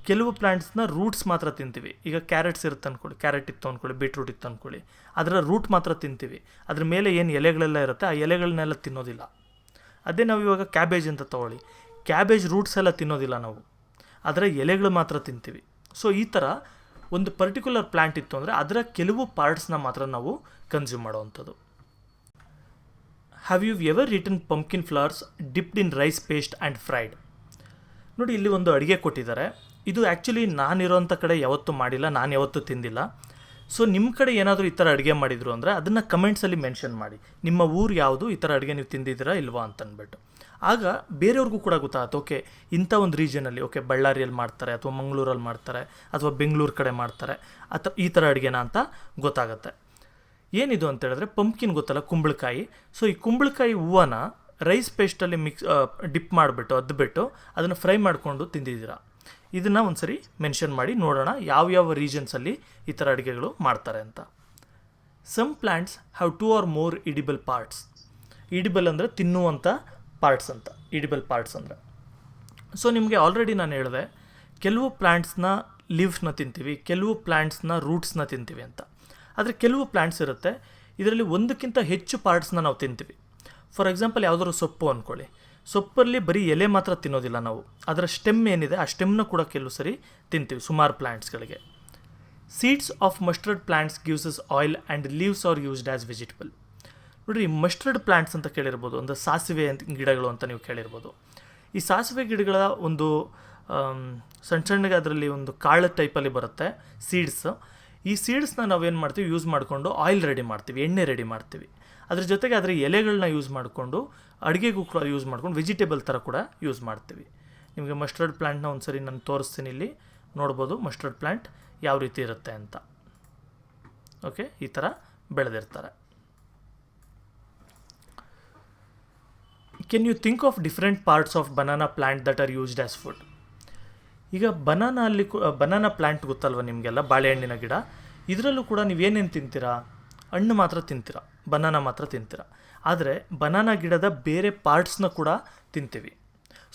ಕೆಲವು ಪ್ಲ್ಯಾಂಟ್ಸ್ನ ರೂಟ್ಸ್ ಮಾತ್ರ ತಿಂತೀವಿ. ಈಗ ಕ್ಯಾರೆಟ್ಸ್ ಇರುತ್ತೆ ಅಂದ್ಕೊಳ್ಳಿ, ಕ್ಯಾರೆಟ್ ಇತ್ತು ಅಂದ್ಕೊಳ್ಳಿ, ಬೀಟ್ರೂಟ್ ಇತ್ತು ಅಂದ್ಕೊಳ್ಳಿ, ಅದರ ರೂಟ್ ಮಾತ್ರ ತಿಂತೀವಿ. ಅದ್ರ ಮೇಲೆ ಏನು ಎಲೆಗಳೆಲ್ಲ ಇರುತ್ತೆ ಆ ಎಲೆಗಳನ್ನೆಲ್ಲ ತಿನ್ನೋದಿಲ್ಲ. ಅದೇ ನಾವು ಇವಾಗ ಕ್ಯಾಬೇಜ್ ಅಂತ ತೊಗೊಳ್ಳಿ, ಕ್ಯಾಬೇಜ್ ರೂಟ್ಸ್ ಎಲ್ಲ ತಿನ್ನೋದಿಲ್ಲ ನಾವು, ಅದರ ಎಲೆಗಳು ಮಾತ್ರ ತಿಂತೀವಿ. ಸೊ ಈ ಥರ ಒಂದು ಪರ್ಟಿಕ್ಯುಲರ್ ಪ್ಲ್ಯಾಂಟ್ ಇತ್ತು ಅಂದರೆ ಅದರ ಕೆಲವು ಪಾರ್ಟ್ಸ್ನ ಮಾತ್ರ ನಾವು ಕನ್ಸ್ಯೂಮ್ ಮಾಡೋವಂಥದ್ದು. Have you ever eaten pumpkin flowers dipped in rice paste and fried? ನೋಡಿ, ಇಲ್ಲಿ ಒಂದು ಅಡುಗೆ ಕೊಟ್ಟಿದ್ದಾರೆ. ಇದು ಆ್ಯಕ್ಚುಲಿ ನಾನಿರೋಂಥ ಕಡೆ ಯಾವತ್ತೂ ಮಾಡಿಲ್ಲ, ನಾನು ಯಾವತ್ತೂ ತಿಂದಿಲ್ಲ. ಸೊ ನಿಮ್ಮ ಕಡೆ ಏನಾದರೂ ಈ ಥರ ಅಡುಗೆ ಮಾಡಿದ್ರು ಅಂದರೆ ಅದನ್ನು ಕಮೆಂಟ್ಸಲ್ಲಿ ಮೆನ್ಷನ್ ಮಾಡಿ. ನಿಮ್ಮ ಊರು ಯಾವುದು, ಈ ಥರ ಅಡುಗೆ ನೀವು ತಿಂದಿದ್ದೀರಾ ಇಲ್ವಾ ಅಂತಂದ್ಬಿಟ್ಟು. ಆಗ ಬೇರೆಯವ್ರಿಗೂ ಕೂಡ ಗೊತ್ತಾಗುತ್ತೆ, ಓಕೆ ಇಂಥ ಒಂದು ರೀಜನಲ್ಲಿ, ಓಕೆ ಬಳ್ಳಾರಿಯಲ್ಲಿ ಮಾಡ್ತಾರೆ ಅಥವಾ ಮಂಗಳೂರಲ್ಲಿ ಮಾಡ್ತಾರೆ ಅಥವಾ ಬೆಂಗಳೂರು ಕಡೆ ಮಾಡ್ತಾರೆ ಅಥವಾ ಈ ಥರ ಅಡುಗೆನ ಅಂತ ಗೊತ್ತಾಗುತ್ತೆ. ಏನಿದು ಅಂತ ಹೇಳಿದ್ರೆ ಪಂಪ್ಕಿನ್ ಗೊತ್ತಲ್ಲ, ಕುಂಬಳಕಾಯಿ. ಸೊ ಈ ಕುಂಬಳಕಾಯಿ ಹೂವನ ರೈಸ್ ಪೇಸ್ಟಲ್ಲಿ ಡಿಪ್ ಮಾಡಿಬಿಟ್ಟು ಅದ್ಬಿಟ್ಟು ಅದನ್ನು ಫ್ರೈ ಮಾಡಿಕೊಂಡು ತಿಂದಿದ್ದೀರಾ? ಇದನ್ನು ಒಂದು ಸರಿ ಮೆನ್ಷನ್ ಮಾಡಿ ನೋಡೋಣ ಯಾವ್ಯಾವ ರೀಜನ್ಸಲ್ಲಿ ಈ ಥರ ಅಡುಗೆಗಳು ಮಾಡ್ತಾರೆ ಅಂತ. Some plants have 2 or more edible parts. Edible ಅಂದರೆ ತಿನ್ನುವಂಥ ಪಾರ್ಟ್ಸ್ ಅಂತ, ಇಡಿಬಲ್ ಪಾರ್ಟ್ಸ್ ಅಂದರೆ. ಸೊ ನಿಮಗೆ ಆಲ್ರೆಡಿ ನಾನು ಹೇಳಿದೆ, ಕೆಲವು ಪ್ಲ್ಯಾಂಟ್ಸ್ನ ಲೀವ್ಸ್ನ ತಿಂತೀವಿ, ಕೆಲವು ಪ್ಲ್ಯಾಂಟ್ಸ್ನ ರೂಟ್ಸ್ನ ತಿಂತೀವಿ ಅಂತ. ಆದರೆ ಕೆಲವು ಪ್ಲ್ಯಾಂಟ್ಸ್ ಇರುತ್ತೆ ಇದರಲ್ಲಿ ಒಂದಕ್ಕಿಂತ ಹೆಚ್ಚು ಪಾರ್ಟ್ಸ್ನ ನಾವು ತಿಂತೀವಿ. ಫಾರ್ ಎಕ್ಸಾಂಪಲ್ ಯಾವುದಾದ್ರು ಸೊಪ್ಪು ಅಂದ್ಕೊಳ್ಳಿ, ಸೊಪ್ಪಲ್ಲಿ ಬರೀ ಎಲೆ ಮಾತ್ರ ತಿನ್ನೋದಿಲ್ಲ ನಾವು, ಅದರ ಸ್ಟೆಮ್ ಏನಿದೆ ಆ ಸ್ಟೆಮ್ನ ಕೂಡ ಕೆಲವು ಸರಿ ತಿಂತೀವಿ ಸುಮಾರು ಪ್ಲ್ಯಾಂಟ್ಸ್ಗಳಿಗೆ. Seeds of mustard plants gives us oil and leaves are used as vegetable. ನೋಡಿರಿ, ಮಸ್ಟರ್ಡ್ ಪ್ಲ್ಯಾಂಟ್ಸ್ ಅಂತ ಕೇಳಿರ್ಬೋದು, ಒಂದು ಸಾಸಿವೆ ಗಿಡಗಳು ಅಂತ ನೀವು ಕೇಳಿರ್ಬೋದು. ಈ ಸಾಸಿವೆ ಗಿಡಗಳ ಒಂದು ಸಣ್ಣ ಸಣ್ಣಗೆ ಅದರಲ್ಲಿ ಒಂದು ಕಾಳು ಟೈಪಲ್ಲಿ ಬರುತ್ತೆ ಸೀಡ್ಸ್. ಈ ಸೀಡ್ಸ್ನ ನಾವೇನು ಮಾಡ್ತೀವಿ, ಯೂಸ್ ಮಾಡಿಕೊಂಡು ಆಯಿಲ್ ರೆಡಿ ಮಾಡ್ತೀವಿ, ಎಣ್ಣೆ ರೆಡಿ ಮಾಡ್ತೀವಿ. ಅದ್ರ ಜೊತೆಗೆ ಅದರ ಎಲೆಗಳನ್ನ ಯೂಸ್ ಮಾಡಿಕೊಂಡು ಅಡುಗೆಗೂ ಕೂಡ ಯೂಸ್ ಮಾಡ್ಕೊಂಡು ವೆಜಿಟೇಬಲ್ ಥರ ಕೂಡ ಯೂಸ್ ಮಾಡ್ತೀವಿ. ನಿಮಗೆ ಮಸ್ಟರ್ಡ್ ಪ್ಲ್ಯಾಂಟ್ನ ಒಂದು ಸರಿ ನಾನು ತೋರಿಸ್ತೀನಿ, ಇಲ್ಲಿ ನೋಡ್ಬೋದು ಮಸ್ಟರ್ಡ್ ಪ್ಲ್ಯಾಂಟ್ ಯಾವ ರೀತಿ ಇರುತ್ತೆ ಅಂತ. ಓಕೆ, ಈ ಥರ ಬೆಳೆದಿರ್ತಾರೆ. Can you think of different parts of banana plant that are used as food? ಈಗ ಬನಾನಾ ಪ್ಲ್ಯಾಂಟ್ ಗೊತ್ತಲ್ವ ನಿಮಗೆಲ್ಲ, ಬಾಳೆಹಣ್ಣಿನ ಗಿಡ. ಇದರಲ್ಲೂ ಕೂಡ ನೀವೇನೇನು ತಿಂತೀರಾ? ಹಣ್ಣು ಮಾತ್ರ ತಿಂತೀರಾ, ಬನಾನಾ ಮಾತ್ರ ತಿಂತೀರಾ. ಆದರೆ ಬನಾನಾ ಗಿಡದ ಬೇರೆ ಪಾರ್ಟ್ಸ್ನ ಕೂಡ ತಿಂತೀವಿ.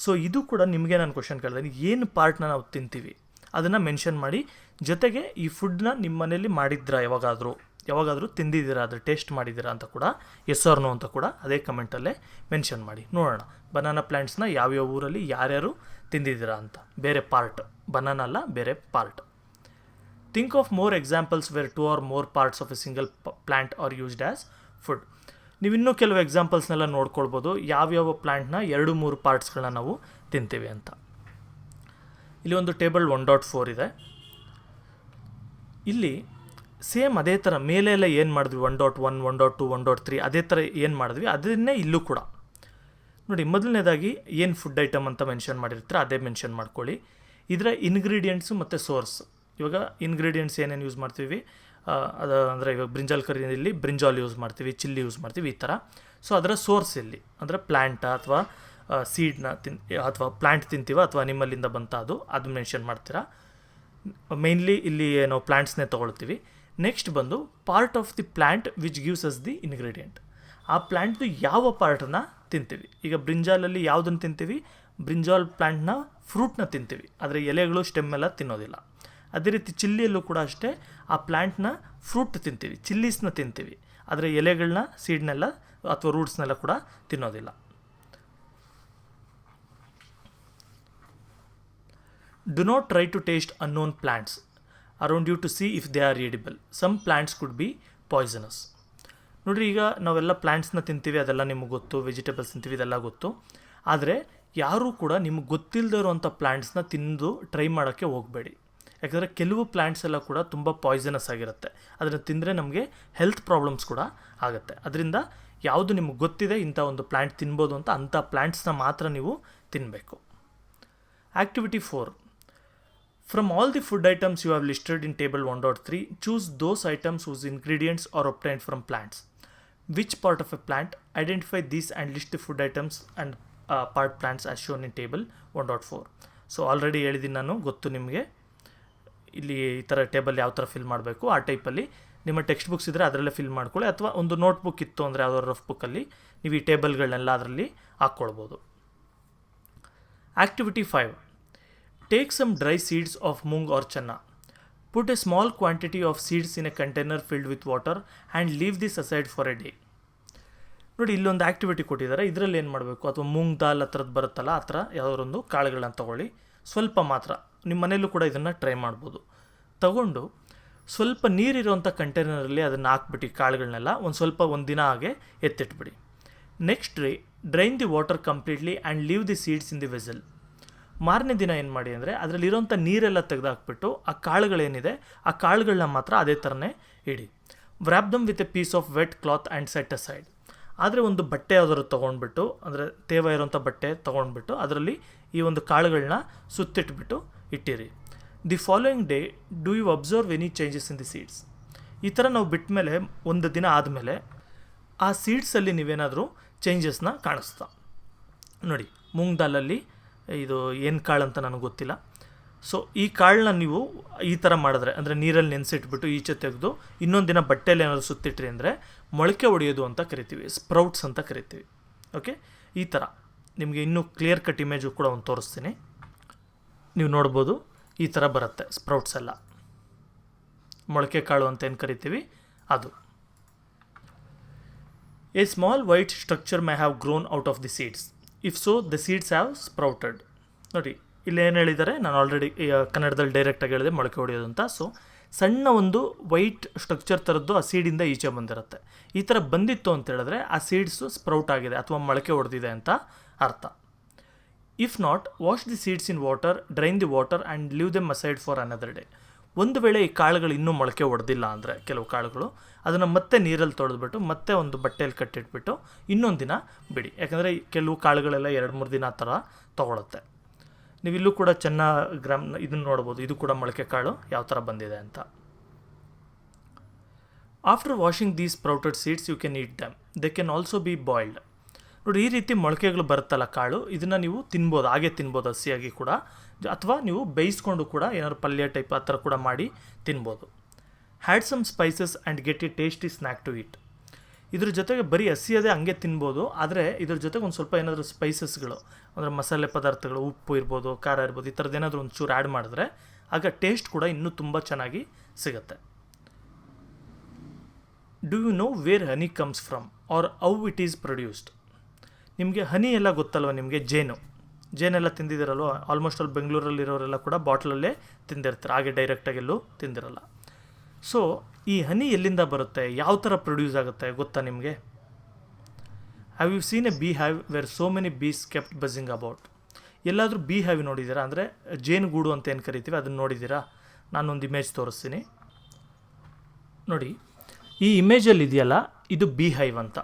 ಸೊ ಇದು ಕೂಡ ನಿಮಗೆ ನಾನು ಕ್ವಶನ್ ಕೇಳಿದೆ, ಏನು ಪಾರ್ಟ್ನ ನಾವು ತಿಂತೀವಿ ಅದನ್ನು ಮೆನ್ಷನ್ ಮಾಡಿ. ಜೊತೆಗೆ ಈ ಫುಡ್ನ ನಿಮ್ಮ ಮನೇಲಿ ಮಾಡಿದ್ರಾ, ಯಾವಾಗಾದರೂ ತಿಂದಿದ್ದೀರಾ, ಅದ್ರ ಟೇಸ್ಟ್ ಮಾಡಿದ್ದೀರಾ ಅಂತ ಕೂಡ, ಎಸ್ ಆರ್ ನೋ ಅಂತ ಕೂಡ ಅದೇ ಕಮೆಂಟಲ್ಲೇ ಮೆನ್ಷನ್ ಮಾಡಿ. ನೋಡೋಣ ಬನಾನಾ ಪ್ಲ್ಯಾಂಟ್ಸ್ನ ಯಾವ್ಯಾವ ಊರಲ್ಲಿ ಯಾರ್ಯಾರು ತಿಂದಿದ್ದೀರಾ ಅಂತ. ಬೇರೆ ಪಾರ್ಟ್, ಬನಾನಾ ಅಲ್ಲ, ಬೇರೆ part. Think of more examples where 2 or more parts of a single plant are used as food. ನೀವು ಇನ್ನೂ ಕೆಲವು ಎಕ್ಸಾಂಪಲ್ಸ್ನೆಲ್ಲ ನೋಡ್ಕೊಳ್ಬೋದು, ಯಾವ್ಯಾವ ಪ್ಲ್ಯಾಂಟ್ನ 2-3 ಪಾರ್ಟ್ಸ್ಗಳನ್ನ ನಾವು ತಿಂತೀವಿ ಅಂತ. ಇಲ್ಲಿ ಒಂದು ಟೇಬಲ್ 1.4 ಇದೆ. ಇಲ್ಲಿ ಸೇಮ್ ಅದೇ ಥರ ಮೇಲೆಲ್ಲ ಏನು ಮಾಡಿದ್ವಿ, 1.1, 1.2, 1.3 ಅದೇ ಥರ ಏನು ಮಾಡಿದ್ವಿ ಅದನ್ನೇ ಇಲ್ಲೂ ಕೂಡ ನೋಡಿ. ಮೊದಲನೇದಾಗಿ ಏನು ಫುಡ್ ಐಟಮ್ ಅಂತ ಮೆನ್ಷನ್ ಮಾಡಿರ್ತೀರ ಅದೇ ಮೆನ್ಷನ್ ಮಾಡ್ಕೊಳ್ಳಿ. ಇದರ ಇಂಗ್ರೀಡಿಯೆಂಟ್ಸು ಮತ್ತು ಸೋರ್ಸ್. ಇವಾಗ ಇಂಗ್ರೀಡಿಯೆಂಟ್ಸ್ ಏನೇನು ಯೂಸ್ ಮಾಡ್ತೀವಿ, ಅದು ಅಂದರೆ ಇವಾಗ ಬ್ರಿಂಜಾಲ್ ಕರಿಯಲ್ಲಿ ಬ್ರಿಂಜಾಲ್ ಯೂಸ್ ಮಾಡ್ತೀವಿ, ಚಿಲ್ಲಿ ಯೂಸ್ ಮಾಡ್ತೀವಿ, ಈ ಥರ. ಸೊ ಅದರ ಸೋರ್ಸ್ ಎಲ್ಲಿ ಅಂದರೆ ಪ್ಲ್ಯಾಂಟ ಅಥವಾ ಸೀಡ್ನ ಅಥವಾ ಪ್ಲ್ಯಾಂಟ್ ತಿಂತೀವ ಅಥವಾ ನಿಮ್ಮಲ್ಲಿಂದ ಬಂತ ಅದು ಮೆನ್ಷನ್ ಮಾಡ್ತೀರಾ. ಮೇನ್ಲಿ ಇಲ್ಲಿ ನಾವು ಪ್ಲ್ಯಾಂಟ್ಸ್ನೇ ತೊಗೊಳ್ತೀವಿ. ನೆಕ್ಸ್ಟ್ ಬಂದು part of the plant which gives us the ingredient. ಆ ಪ್ಲ್ಯಾಂಟ್ದು ಯಾವ ಪಾರ್ಟನ್ನು ತಿಂತೀವಿ. ಈಗ ಬ್ರಿಂಜಾಲಲ್ಲಿ ಯಾವುದನ್ನು ತಿಂತೀವಿ, ಬ್ರಿಂಜಾಲ್ ಪ್ಲ್ಯಾಂಟ್ನ ಫ್ರೂಟ್ನ ತಿಂತೀವಿ, ಆದರೆ ಎಲೆಗಳು ಸ್ಟೆಮ್ ಎಲ್ಲ ತಿನ್ನೋದಿಲ್ಲ. ಅದೇ ರೀತಿ ಚಿಲ್ಲಿಯಲ್ಲೂ ಕೂಡ ಅಷ್ಟೇ, ಆ ಪ್ಲ್ಯಾಂಟ್ನ ಫ್ರೂಟ್ ತಿಂತೀವಿ, ಚಿಲ್ಲೀಸ್ನ ತಿಂತೀವಿ, ಆದರೆ ಎಲೆಗಳನ್ನ, ಸೀಡ್ನೆಲ್ಲ ಅಥವಾ ರೂಟ್ಸ್ನೆಲ್ಲ ಕೂಡ ತಿನ್ನೋದಿಲ್ಲ. Do not try to taste unknown plants around you to see if they are edible. Some plants could be poisonous. ನೋಡಿರಿ, ಈಗ ನಾವೆಲ್ಲ ಪ್ಲ್ಯಾಂಟ್ಸ್ನ ತಿಂತೀವಿ, ಅದೆಲ್ಲ ನಿಮಗೆ ಗೊತ್ತು, ವೆಜಿಟೇಬಲ್ಸ್ ತಿಂತೀವಿ, ಇದೆಲ್ಲ ಗೊತ್ತು. ಆದರೆ ಯಾರೂ ಕೂಡ ನಿಮಗೆ ಗೊತ್ತಿಲ್ಲದೆ ಇರುವಂಥ ಪ್ಲ್ಯಾಂಟ್ಸ್ನ ತಿಂದು ಟ್ರೈ ಮಾಡೋಕ್ಕೆ ಹೋಗಬೇಡಿ. ಯಾಕಂದರೆ ಕೆಲವು ಪ್ಲ್ಯಾಂಟ್ಸ್ ಎಲ್ಲ ಕೂಡ ತುಂಬ ಪಾಯ್ಸನಸ್ ಆಗಿರುತ್ತೆ, ಅದನ್ನು ತಿಂದರೆ ನಮಗೆ ಹೆಲ್ತ್ ಪ್ರಾಬ್ಲಮ್ಸ್ ಕೂಡ ಆಗುತ್ತೆ. ಅದರಿಂದ ಯಾವುದು ನಿಮಗೆ ಗೊತ್ತಿದೆ ಇಂಥ ಒಂದು ಪ್ಲ್ಯಾಂಟ್ ತಿನ್ಬೋದು ಅಂತ, ಅಂಥ ಪ್ಲ್ಯಾಂಟ್ಸ್ನ ಮಾತ್ರ ನೀವು ತಿನ್ನಬೇಕು. Activity 4. From all the food items you have listed in table 1.3, choose those items whose ingredients are obtained from plants. Which part of a plant? Identify these and list the food items and part plants as shown in table 1.4. So already ಹೇಳಿದ್ದೀನಿ ನಾನು, ಗೊತ್ತು ನಿಮಗೆ. ಇಲ್ಲಿ ಈ ಥರ ಟೇಬಲ್ ಯಾವ ಥರ ಫಿಲ್ ಮಾಡಬೇಕು ಆ ಟೈಪಲ್ಲಿ ನಿಮ್ಮ ಟೆಕ್ಸ್ಟ್ ಬುಕ್ಸ್ ಇದ್ದರೆ ಅದರಲ್ಲೇ ಫಿಲ್ ಮಾಡ್ಕೊಳ್ಳಿ, ಅಥವಾ ಒಂದು ನೋಟ್ಬುಕ್ ಇತ್ತು ಅಂದರೆ ಯಾವುದೋ ರಫ್ ಬುಕ್ಕಲ್ಲಿ ನೀವು ಈ ಟೇಬಲ್ಗಳನ್ನೆಲ್ಲ ಅದರಲ್ಲಿ ಹಾಕ್ಕೊಳ್ಬೋದು. Activity 5. Take some dry seeds of mung or channa. Put a small quantity of seeds in a container filled with water and leave this aside for a day. ನೋಡಿ, ಇಲ್ಲೊಂದು ಆ್ಯಕ್ಟಿವಿಟಿ ಕೊಟ್ಟಿದ್ದಾರೆ. ಇದರಲ್ಲಿ ಏನು ಮಾಡಬೇಕು, ಅಥವಾ ಮೂಂಗ್ ದಾಲ್ ಆ ಥರದ್ದು ಬರುತ್ತಲ್ಲ, ಆ ಥರ ಯಾವುದೊಂದು ಕಾಳುಗಳನ್ನ ತೊಗೊಳ್ಳಿ, ಸ್ವಲ್ಪ ಮಾತ್ರ. ನಿಮ್ಮ ಮನೆಯಲ್ಲೂ ಕೂಡ ಇದನ್ನು ಟ್ರೈ ಮಾಡ್ಬೋದು. ತಗೊಂಡು ಸ್ವಲ್ಪ ನೀರಿರೋಂಥ ಕಂಟೈನರಲ್ಲಿ ಅದನ್ನು ಹಾಕ್ಬಿಟ್ಟು ಕಾಳುಗಳನ್ನೆಲ್ಲ ಒಂದು ದಿನ ಹಾಗೆ ಎತ್ತಿಟ್ಬಿಡಿ. Next drain the water completely and leave the seeds in the vessel. ಮಾರನೇ ದಿನ ಏನು ಮಾಡಿ ಅಂದರೆ ಅದರಲ್ಲಿರೋಂಥ ನೀರೆಲ್ಲ ತೆಗೆದುಹಾಕ್ಬಿಟ್ಟು ಆ ಕಾಳುಗಳೇನಿದೆ ಆ ಕಾಳುಗಳನ್ನ ಮಾತ್ರ ಅದೇ ಥರನೇ ಇಡಿ. Wrap them with a piece of wet cloth and set aside. ಆದರೆ ಒಂದು ಬಟ್ಟೆ ಯಾವ್ದಾದ್ರು ತೊಗೊಂಡ್ಬಿಟ್ಟು, ಅಂದರೆ ತೇವ ಇರೋಂಥ ಬಟ್ಟೆ ತೊಗೊಂಡ್ಬಿಟ್ಟು ಅದರಲ್ಲಿ ಈ ಒಂದು ಕಾಳುಗಳನ್ನ ಸುತ್ತಿಟ್ಬಿಟ್ಟು ಇಟ್ಟಿರಿ. The following day do you observe any changes in the seeds. ಈ ಥರ ನಾವು ಬಿಟ್ಟ ಮೇಲೆ ಒಂದು ದಿನ ಆದಮೇಲೆ ಆ ಸೀಡ್ಸಲ್ಲಿ ನೀವೇನಾದರೂ ಚೇಂಜಸ್ನ ಕಾಣಿಸ್ತಾ ನೋಡಿ ಮೂಂಗ್ ದಾಲಲ್ಲಿ ಇದು ಏನು ಕಾಳು ಅಂತ ನನಗೆ ಗೊತ್ತಿಲ್ಲ. ಸೊ ಈ ಕಾಳನ್ನ ನೀವು ಈ ಥರ ಮಾಡಿದ್ರೆ, ಅಂದರೆ ನೀರಲ್ಲಿ ನೆನೆಸಿಟ್ಬಿಟ್ಟು ಈಚೆ ತೆಗೆದು ಇನ್ನೊಂದು ದಿನ ಬಟ್ಟೆಯಲ್ಲಿ ಏನಾದರೂ ಸುತ್ತಿಟ್ರಿ ಅಂದರೆ ಮೊಳಕೆ ಹೊಡೆಯೋದು ಅಂತ ಕರಿತೀವಿ, ಸ್ಪ್ರೌಟ್ಸ್ ಅಂತ ಕರಿತೀವಿ. ಓಕೆ, ಈ ಥರ ನಿಮಗೆ ಇನ್ನೂ ಕ್ಲಿಯರ್ ಕಟ್ ಇಮೇಜು ಕೂಡ ಒಂದು ತೋರಿಸ್ತೀನಿ. ನೀವು ನೋಡ್ಬೋದು ಈ ಥರ ಬರುತ್ತೆ ಸ್ಪ್ರೌಟ್ಸ್ ಎಲ್ಲ, ಮೊಳಕೆ ಕಾಳು ಅಂತ ಏನು ಕರಿತೀವಿ ಅದು. A small white structure may have grown out of the seeds, if so the seeds have sprouted. ನೋಡಿ ಇಲ್ಲಿ ಏನು ಹೇಳಿದ್ದಾರೆ, ನಾನು ಆಲ್ರೆಡಿ ಕನ್ನಡದಲ್ಲಿ ಡೈರೆಕ್ಟಾಗಿ ಹೇಳಿದೆ ಮೊಳಕೆ ಹೊಡೆಯೋದು ಅಂತ. ಸೊ ಸಣ್ಣ ಒಂದು ವೈಟ್ ಸ್ಟ್ರಕ್ಚರ್ ಥರದ್ದು ಆ ಸೀಡಿಂದ ಈಚೆ ಬಂದಿರುತ್ತೆ. ಈ ಥರ ಬಂದಿತ್ತು ಅಂತ ಹೇಳಿದ್ರೆ ಆ ಸೀಡ್ಸು ಸ್ಪ್ರೌಟ್ ಆಗಿದೆ ಅಥವಾ ಮೊಳಕೆ ಹೊಡೆದಿದೆ ಅಂತ ಅರ್ಥ. If not, wash the seeds in water, drain the water and leave them aside for another day. ಒಂದು ವೇಳೆ ಈ ಕಾಳುಗಳು ಇನ್ನೂ ಮೊಳಕೆ ಹೊಡೆದಿಲ್ಲ ಅಂದರೆ ಕೆಲವು ಕಾಳುಗಳು, ಅದನ್ನು ಮತ್ತೆ ನೀರಲ್ಲಿ ತೊಳೆದ್ಬಿಟ್ಟು ಮತ್ತೆ ಒಂದು ಬಟ್ಟೆಯಲ್ಲಿ ಕಟ್ಟಿಟ್ಬಿಟ್ಟು ಇನ್ನೊಂದು ದಿನ ಬಿಡಿ. ಯಾಕಂದರೆ ಕೆಲವು ಕಾಳುಗಳೆಲ್ಲ 2-3 ದಿನ ಆ ಥರ ತೊಗೊಳುತ್ತೆ. ನೀವು ಇಲ್ಲೂ ಕೂಡ ಇದನ್ನು ನೋಡ್ಬೋದು, ಇದು ಕೂಡ ಮೊಳಕೆ ಕಾಳು ಯಾವ ಥರ ಬಂದಿದೆ ಅಂತ. After washing these sprouted seeds you can eat them, they can also be boiled. ನೋಡಿ ಈ ರೀತಿ ಮೊಳಕೆಗಳು ಬರುತ್ತಲ್ಲ ಕಾಳು, ಇದನ್ನು ನೀವು ತಿನ್ಬೋದು, ಹಾಗೆ ತಿನ್ಬೋದು ಹಸಿಯಾಗಿ ಕೂಡ, ಅಥವಾ ನೀವು ಬೇಯಿಸ್ಕೊಂಡು ಕೂಡ ಏನಾದ್ರು ಪಲ್ಯ ಟೈಪ್ ಆ ಥರ ಕೂಡ ಮಾಡಿ ತಿನ್ಬೋದು. Add some spices and get a tasty snack to eat. ಇದ್ರ ಜೊತೆಗೆ ಬರೀ ಹಸಿಯದೇ ಹಂಗೆ ತಿನ್ಬೋದು, ಆದರೆ ಇದ್ರ ಜೊತೆಗೆ ಒಂದು ಸ್ವಲ್ಪ ಏನಾದರೂ ಸ್ಪೈಸಸ್ಗಳು ಅಂದರೆ ಮಸಾಲೆ ಪದಾರ್ಥಗಳು, ಉಪ್ಪು ಇರ್ಬೋದು, ಖಾರ ಇರ್ಬೋದು, ಈ ಥರದ್ದು ಏನಾದರೂ ಒಂಚೂರು ಆ್ಯಡ್ ಮಾಡಿದ್ರೆ ಆಗ ಟೇಸ್ಟ್ ಕೂಡ ಇನ್ನೂ ತುಂಬ ಚೆನ್ನಾಗಿ ಸಿಗುತ್ತೆ. Do you know where honey comes from or how it is produced? ನಿಮಗೆ ಹನಿ ಎಲ್ಲ ಗೊತ್ತಲ್ವ, ನಿಮಗೆ ಜೇನೆಲ್ಲ ತಿಂದಿದ್ದೀರಲ್ವ, ಆಲ್ಮೋಸ್ಟ್ ಅಲ್ಲಿ ಬೆಂಗಳೂರಲ್ಲಿರೋರೆಲ್ಲ ಕೂಡ ಬಾಟ್ಲಲ್ಲೇ ತಿಂದಿರ್ತಾರೆ, ಹಾಗೆ ಡೈರೆಕ್ಟಾಗಿ ಎಲ್ಲೂ ತಿಂದಿರಲ್ಲ. ಸೊ ಈ ಹನಿ ಎಲ್ಲಿಂದ ಬರುತ್ತೆ, ಯಾವ ಥರ ಪ್ರೊಡ್ಯೂಸ್ ಆಗುತ್ತೆ ಗೊತ್ತಾ ನಿಮಗೆ? Have you seen a bee hive where so many bees kept buzzing about? ಎಲ್ಲಾದರೂ ಬೀ ಹ್ಯಾವ್ ನೋಡಿದ್ದೀರಾ? ಅಂದರೆ ಜೇನುಗೂಡು ಅಂತ ಏನು ಕರಿತೀವಿ ಅದನ್ನು ನೋಡಿದ್ದೀರಾ? ನಾನೊಂದು ಇಮೇಜ್ ತೋರಿಸ್ತೀನಿ ನೋಡಿ. ಈ ಇಮೇಜಲ್ಲಿ ಇದೆಯಲ್ಲ, ಇದು ಬೀ ಹೈವ್ ಅಂತ,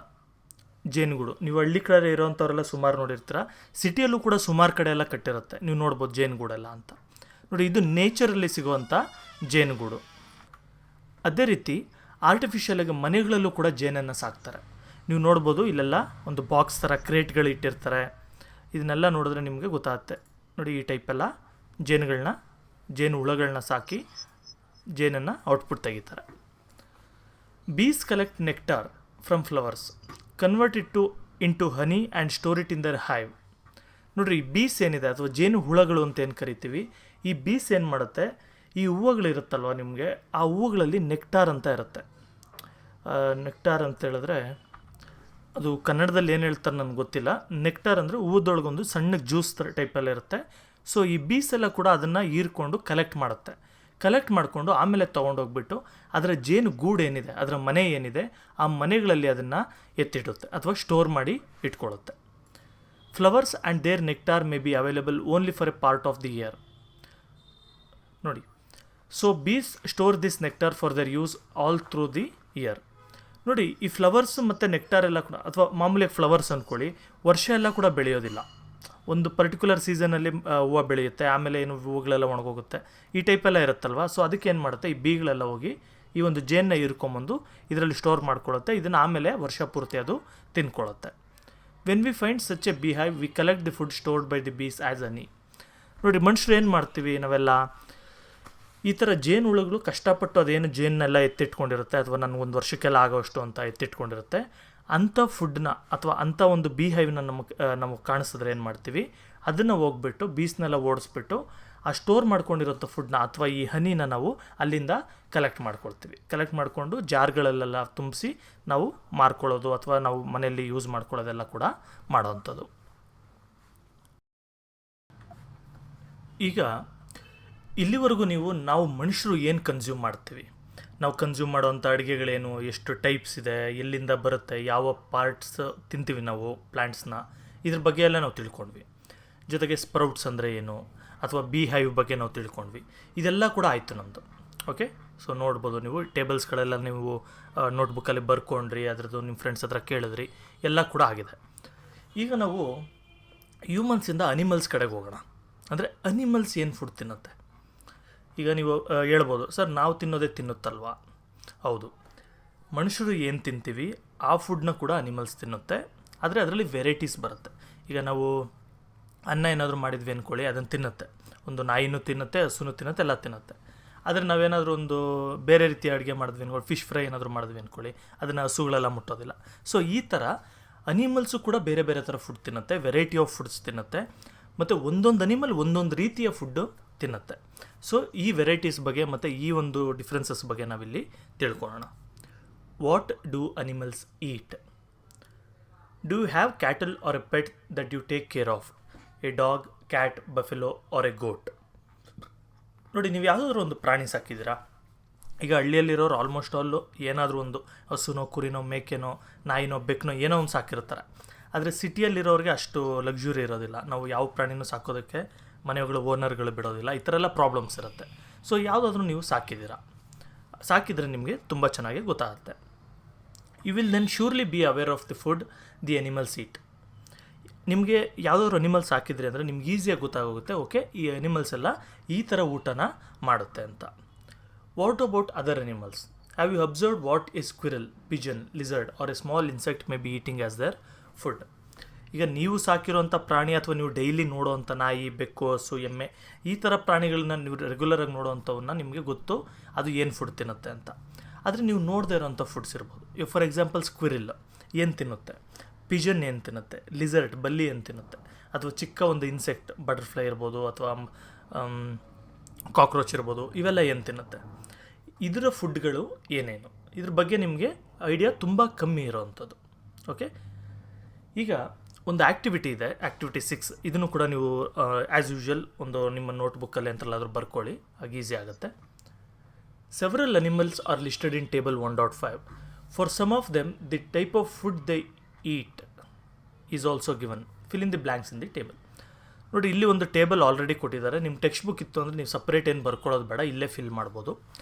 ಜೇನುಗೂಡು. ನೀವು ಹಳ್ಳಿ ಕಡೆ ಇರೋವಂಥವರೆಲ್ಲ ಸುಮಾರು ನೋಡಿರ್ತೀರ, ಸಿಟಿಯಲ್ಲೂ ಕೂಡ ಸುಮಾರು ಕಡೆ ಎಲ್ಲ ಕಟ್ಟಿರುತ್ತೆ, ನೀವು ನೋಡ್ಬೋದು ಜೇನುಗೂಡೆಲ್ಲ ಅಂತ. ನೋಡಿ ಇದು ನೇಚರಲ್ಲಿ ಸಿಗುವಂಥ ಜೇನುಗೂಡು. ಅದೇ ರೀತಿ ಆರ್ಟಿಫಿಷಿಯಲಾಗಿ ಮನೆಗಳಲ್ಲೂ ಕೂಡ ಜೇನನ್ನು ಸಾಕ್ತಾರೆ. ನೀವು ನೋಡ್ಬೋದು ಇಲ್ಲೆಲ್ಲ ಒಂದು ಬಾಕ್ಸ್ ಥರ ಕ್ರೇಟ್ಗಳು ಇಟ್ಟಿರ್ತಾರೆ. ಇದನ್ನೆಲ್ಲ ನೋಡಿದ್ರೆ ನಿಮಗೆ ಗೊತ್ತಾಗುತ್ತೆ. ನೋಡಿ ಈ ಟೈಪೆಲ್ಲ ಜೇನು ಹುಳಗಳನ್ನ ಸಾಕಿ ಜೇನನ್ನು ಔಟ್ಪುಟ್ ತೆಗಿತಾರೆ. Bees collect nectar from flowers, convert into honey and store it in their hive. ನೋಡಿರಿ ಈ ಬೀಸ್ ಏನಿದೆ ಅಥವಾ ಜೇನು ಹುಳಗಳು ಅಂತ ಏನು ಕರಿತೀವಿ, ಈ ಬೀಸ್ ಏನು ಮಾಡುತ್ತೆ, ಈ ಹೂವುಗಳಿರುತ್ತಲ್ವ ನಿಮಗೆ, ಆ ಹೂವುಗಳಲ್ಲಿ ನೆಕ್ಟಾರ್ ಅಂತ ಇರುತ್ತೆ. ನೆಕ್ಟಾರ್ ಅಂತ ಹೇಳಿದ್ರೆ ಅದು ಕನ್ನಡದಲ್ಲಿ ಏನು ಹೇಳ್ತಾರೆ ನನಗೆ ಗೊತ್ತಿಲ್ಲ. ನೆಕ್ಟಾರ್ ಅಂದರೆ ಹೂವದೊಳಗೊಂದು ಸಣ್ಣ ಜ್ಯೂಸ್ ಟೈಪಲ್ಲಿ ಇರುತ್ತೆ. ಸೊ ಈ ಬೀಸ್ ಎಲ್ಲ ಕೂಡ ಅದನ್ನು ಹೀರ್ಕೊಂಡು ಕಲೆಕ್ಟ್ ಮಾಡುತ್ತೆ. ಕಲೆಕ್ಟ್ ಮಾಡಿಕೊಂಡು ಆಮೇಲೆ ತೊಗೊಂಡೋಗ್ಬಿಟ್ಟು ಅದರ ಜೇನು ಗೂಡು ಏನಿದೆ, ಅದರ ಮನೆ ಏನಿದೆ, ಆ ಮನೆಗಳಲ್ಲಿ ಅದನ್ನು ಎತ್ತಿಡುತ್ತೆ ಅಥವಾ ಸ್ಟೋರ್ ಮಾಡಿ ಇಟ್ಕೊಳ್ಳುತ್ತೆ. Flowers and their nectar may be available only for a part of the year. ನೋಡಿ, so bees store this nectar for their use all through the year. ನೋಡಿ ಈ ಫ್ಲವರ್ಸ್ ಮತ್ತು ನೆಕ್ಟಾರ್ ಎಲ್ಲ ಕೂಡ, ಅಥವಾ ಮಾಮೂಲಿ ಫ್ಲವರ್ಸ್ ಅಂದ್ಕೊಳ್ಳಿ, ವರ್ಷ ಎಲ್ಲ ಕೂಡ ಬೆಳೆಯೋದಿಲ್ಲ. ಒಂದು ಪರ್ಟಿಕ್ಯುಲರ್ ಸೀಸನಲ್ಲಿ ಹೂವು ಬೆಳೆಯುತ್ತೆ, ಆಮೇಲೆ ಏನು ಹೂವುಗಳೆಲ್ಲ ಒಣಗೋಗುತ್ತೆ, ಈ ಟೈಪೆಲ್ಲ ಇರುತ್ತಲ್ವ. ಸೊ ಅದಕ್ಕೆ ಏನು ಮಾಡುತ್ತೆ, ಈ ಬೀಗಳೆಲ್ಲ ಹೋಗಿ ಈ ಒಂದು ಜೇನ್ನ ಇರ್ಕೊಂಬಂದು ಇದರಲ್ಲಿ ಸ್ಟೋರ್ ಮಾಡ್ಕೊಳ್ಳುತ್ತೆ. ಇದನ್ನು ಆಮೇಲೆ ವರ್ಷ ಪೂರ್ತಿ ಅದು ತಿನ್ಕೊಳ್ಳುತ್ತೆ. When we find such a bee hive we collect the food stored by the bees as honey. ನೋಡಿ ಮನುಷ್ಯರು ಏನು ಮಾಡ್ತೀವಿ ನಾವೆಲ್ಲ, ಈ ಥರ ಜೇನು ಹುಳುಗಳು ಕಷ್ಟಪಟ್ಟು ಅದೇನು ಜೇನೆಲ್ಲ ಎತ್ತಿಟ್ಕೊಂಡಿರುತ್ತೆ, ಅಥವಾ ನನಗೊಂದು ವರ್ಷಕ್ಕೆಲ್ಲ ಆಗೋಷ್ಟು ಅಂತ ಎತ್ತಿಟ್ಕೊಂಡಿರುತ್ತೆ, ಅಂಥ ಫುಡ್ನ ಅಥವಾ ಅಂಥ ಒಂದು ಬಿ ಹೈವ್ನ ನಮಗೆ ಕಾಣಿಸಿದ್ರೆ ಏನು ಮಾಡ್ತೀವಿ, ಅದನ್ನು ಹೋಗ್ಬಿಟ್ಟು ಬೀಸ್ನೆಲ್ಲ ಓಡಿಸ್ಬಿಟ್ಟು ಆ ಸ್ಟೋರ್ ಮಾಡ್ಕೊಂಡಿರೋಂಥ ಫುಡ್ನ ಅಥವಾ ಈ ಹನಿನ ನಾವು ಅಲ್ಲಿಂದ ಕಲೆಕ್ಟ್ ಮಾಡ್ಕೊಳ್ತೀವಿ. ಕಲೆಕ್ಟ್ ಮಾಡಿಕೊಂಡು ಜಾರ್ಗಳಲ್ಲೆಲ್ಲ ತುಂಬಿಸಿ ನಾವು ಮಾರ್ಕೊಳ್ಳೋದು ಅಥವಾ ನಾವು ಮನೆಯಲ್ಲಿ ಯೂಸ್ ಮಾಡ್ಕೊಳ್ಳೋದೆಲ್ಲ ಕೂಡ ಮಾಡೋವಂಥದ್ದು. ಈಗ ಇಲ್ಲಿವರೆಗೂ ನಾವು ಮನುಷ್ಯರು ಏನು ಕನ್ಸ್ಯೂಮ್ ಮಾಡ್ತೀವಿ, ನಾವು ಕನ್ಸ್ಯೂಮ್ ಮಾಡೋವಂಥ ಅಡುಗೆಗಳೇನು, ಎಷ್ಟು ಟೈಪ್ಸ್ ಇದೆ, ಎಲ್ಲಿಂದ ಬರುತ್ತೆ, ಯಾವ ಪಾರ್ಟ್ಸ್ ತಿಂತೀವಿ ನಾವು ಪ್ಲ್ಯಾಂಟ್ಸ್ನ, ಇದ್ರ ಬಗ್ಗೆ ಎಲ್ಲ ನಾವು ತಿಳ್ಕೊಂಡ್ವಿ. ಜೊತೆಗೆ ಸ್ಪ್ರೌಟ್ಸ್ ಅಂದರೆ ಏನು, ಅಥವಾ ಬಿ ಹೈವ್ ಬಗ್ಗೆ ನಾವು ತಿಳ್ಕೊಂಡ್ವಿ. ಇದೆಲ್ಲ ಕೂಡ ಆಯಿತು ನಮ್ಮದು. ಓಕೆ, ಸೊ ನೋಡ್ಬೋದು ನೀವು ಟೇಬಲ್ಸ್ಗಳೆಲ್ಲ ನೀವು ನೋಟ್ಬುಕ್ಕಲ್ಲಿ ಬರ್ಕೊಂಡ್ರಿ, ಅದರದ್ದು ನಿಮ್ಮ ಫ್ರೆಂಡ್ಸ್ ಹತ್ರ ಕೇಳಿದ್ರಿ, ಎಲ್ಲ ಕೂಡ ಆಗಿದೆ. ಈಗ ನಾವು ಹ್ಯೂಮನ್ಸಿಂದ ಅನಿಮಲ್ಸ್ ಕಡೆಗೆ ಹೋಗೋಣ. ಅಂದರೆ ಅನಿಮಲ್ಸ್ ಏನು ಫುಡ್ ತಿನ್ನುತ್ತೆ. ಈಗ ನೀವು ಹೇಳ್ಬೋದು, ಸರ್ ನಾವು ತಿನ್ನೋದೇ ತಿನ್ನುತ್ತಲ್ವಾ? ಹೌದು, ಮನುಷ್ಯರು ಏನು ತಿಂತೀವಿ ಆ ಫುಡ್ನ ಕೂಡ ಅನಿಮಲ್ಸ್ ತಿನ್ನುತ್ತೆ, ಆದರೆ ಅದರಲ್ಲಿ ವೆರೈಟೀಸ್ ಬರುತ್ತೆ. ಈಗ ನಾವು ಅನ್ನ ಏನಾದರೂ ಮಾಡಿದ್ವಿ ಅಂದ್ಕೊಳ್ಳಿ, ಅದನ್ನು ತಿನ್ನುತ್ತೆ. ಒಂದು ನಾಯಿನೂ ತಿನ್ನುತ್ತೆ, ಹಸುನೂ ತಿನ್ನುತ್ತೆ, ಎಲ್ಲ ತಿನ್ನುತ್ತೆ. ಆದರೆ ನಾವೇನಾದರೂ ಒಂದು ಬೇರೆ ರೀತಿ ಅಡುಗೆ ಮಾಡಿದ್ವಿ ಅಂದ್ಕೊಳ್ಳಿ, ಫಿಶ್ ಫ್ರೈ ಏನಾದರೂ ಮಾಡಿದ್ವಿ ಅಂದ್ಕೊಳ್ಳಿ, ಅದನ್ನು ಹಸುಗಳೆಲ್ಲ ಮುಟ್ಟೋದಿಲ್ಲ. ಸೊ ಈ ಥರ ಅನಿಮಲ್ಸು ಕೂಡ ಬೇರೆ ಬೇರೆ ಥರ ಫುಡ್ ತಿನ್ನುತ್ತೆ, ವೆರೈಟಿ ಆಫ್ ಫುಡ್ಸ್ ತಿನ್ನುತ್ತೆ, ಮತ್ತು ಒಂದೊಂದು ಅನಿಮಲ್ ಒಂದೊಂದು ರೀತಿಯ ಫುಡ್ಡು ತಿನ್ನುತ್ತೆ. ಸೊ ಈ ವೆರೈಟೀಸ್ ಬಗ್ಗೆ ಮತ್ತು ಈ ಒಂದು ಡಿಫ್ರೆನ್ಸಸ್ ಬಗ್ಗೆ ನಾವಿಲ್ಲಿ ತಿಳ್ಕೊಳ್ಳೋಣ. What do animals eat? Do you have cattle or a pet that you take care of? A dog, cat, buffalo or a goat? ನೋಡಿ, ನೀವು ಯಾವುದಾದ್ರೂ ಒಂದು ಪ್ರಾಣಿ ಸಾಕಿದ್ದೀರಾ? ಈಗ ಹಳ್ಳಿಯಲ್ಲಿರೋರು ಆಲ್ಮೋಸ್ಟ್ ಆಲ್ಲು ಏನಾದರೂ ಒಂದು ಹಸುನೋ, ಕುರಿನೋ, ಮೇಕೆನೋ, ನಾಯಿನೋ, ಬೆಕ್ಕನೋ ಏನೋ ಒಂದು ಸಾಕಿರ್ತಾರೆ. ಆದರೆ ಸಿಟಿಯಲ್ಲಿರೋರಿಗೆ ಅಷ್ಟು ಲಕ್ಸುರಿ ಇರೋದಿಲ್ಲ. ನಾವು ಯಾವ ಪ್ರಾಣಿನೂ ಸಾಕೋದಕ್ಕೆ ಮನೆಗಳು ಓನರ್ಗಳು ಬಿಡೋದಿಲ್ಲ. ಈ ಥರ ಎಲ್ಲ ಪ್ರಾಬ್ಲಮ್ಸ್ ಇರುತ್ತೆ. ಸೊ ಯಾವುದಾದ್ರೂ ನೀವು ಸಾಕಿದರೆ ನಿಮಗೆ ತುಂಬ ಚೆನ್ನಾಗಿ ಗೊತ್ತಾಗುತ್ತೆ. You will then surely be aware of the food the animals eat. ನಿಮಗೆ ಯಾವುದಾದ್ರು ಅನಿಮಲ್ಸ್ ಸಾಕಿದ್ರಿ ಅಂದರೆ ನಿಮ್ಗೆ ಈಸಿಯಾಗಿ ಗೊತ್ತಾಗೋಗುತ್ತೆ, ಓಕೆ, ಈ ಅನಿಮಲ್ಸ್ ಎಲ್ಲ ಈ ಥರ ಊಟನ ಮಾಡುತ್ತೆ ಅಂತ. What about other animals? Have you observed what a squirrel, pigeon, lizard or a small insect may be eating as their food? ಈಗ ನೀವು ಸಾಕಿರೋಂಥ ಪ್ರಾಣಿ ಅಥವಾ ನೀವು ಡೈಲಿ ನೋಡೋವಂಥ ನಾಯಿ, ಬೆಕ್ಕು, ಹಸು, ಎಮ್ಮೆ, ಈ ಥರ ಪ್ರಾಣಿಗಳನ್ನ ನೀವು ರೆಗ್ಯುಲರಾಗಿ ನೋಡೋವಂಥವನ್ನ ನಿಮಗೆ ಗೊತ್ತು ಅದು ಏನು ಫುಡ್ ತಿನ್ನುತ್ತೆ ಅಂತ. ಆದರೆ ನೀವು ನೋಡದೇ ಇರೋವಂಥ ಫುಡ್ಸ್ ಇರ್ಬೋದು. ಈಗ ಫಾರ್ ಎಕ್ಸಾಂಪಲ್ ಸ್ಕ್ವಿರಿಲ್ ಏನು ತಿನ್ನುತ್ತೆ, ಪಿಜನ್ ಏನು ತಿನ್ನುತ್ತೆ, ಲಿಸರ್ಟ್, ಬಲ್ಲಿ ಏನು ತಿನ್ನುತ್ತೆ, ಅಥವಾ ಚಿಕ್ಕ ಒಂದು ಇನ್ಸೆಕ್ಟ್, ಬಟರ್ಫ್ಲೈ ಇರ್ಬೋದು ಅಥವಾ ಕಾಕ್ರೋಚ್ ಇರ್ಬೋದು, ಇವೆಲ್ಲ ಏನು ತಿನ್ನುತ್ತೆ, ಇದರ ಫುಡ್ಗಳು ಏನೇನು, ಇದ್ರ ಬಗ್ಗೆ ನಿಮಗೆ ಐಡಿಯಾ ತುಂಬ ಕಮ್ಮಿ ಇರೋವಂಥದ್ದು. ಓಕೆ, ಈಗ ಒಂದು ಆ್ಯಕ್ಟಿವಿಟಿ ಇದೆ, ಆ್ಯಕ್ಟಿವಿಟಿ 6. ಇದನ್ನು ಕೂಡ ನೀವು ಆ್ಯಸ್ ಯೂಶ್ವಲ್ ಒಂದು ನಿಮ್ಮ ನೋಟ್ಬುಕ್ಕಲ್ಲಿ ಅಂತಲ್ಲಾದರೂ ಬರ್ಕೊಳ್ಳಿ, ಆಗ ಈಸಿ ಆಗುತ್ತೆ. Several animals are listed in table 1.5. For some of them, the type of food they eat is also given. Fill in the blanks in the table. ನೋಡಿ, ಇಲ್ಲಿ ಒಂದು ಟೇಬಲ್ ಆಲ್ರೆಡಿ ಕೊಟ್ಟಿದ್ದಾರೆ. ನಿಮ್ಮ ಟೆಕ್ಸ್ಟ್ ಬುಕ್ ಇತ್ತು ಅಂದರೆ ನೀವು ಸಪ್ರೇಟ್ ಏನು ಬರ್ಕೊಳ್ಳೋದು ಬೇಡ, ಇಲ್ಲೇ ಫಿಲ್ ಮಾಡ್ಬೋದು.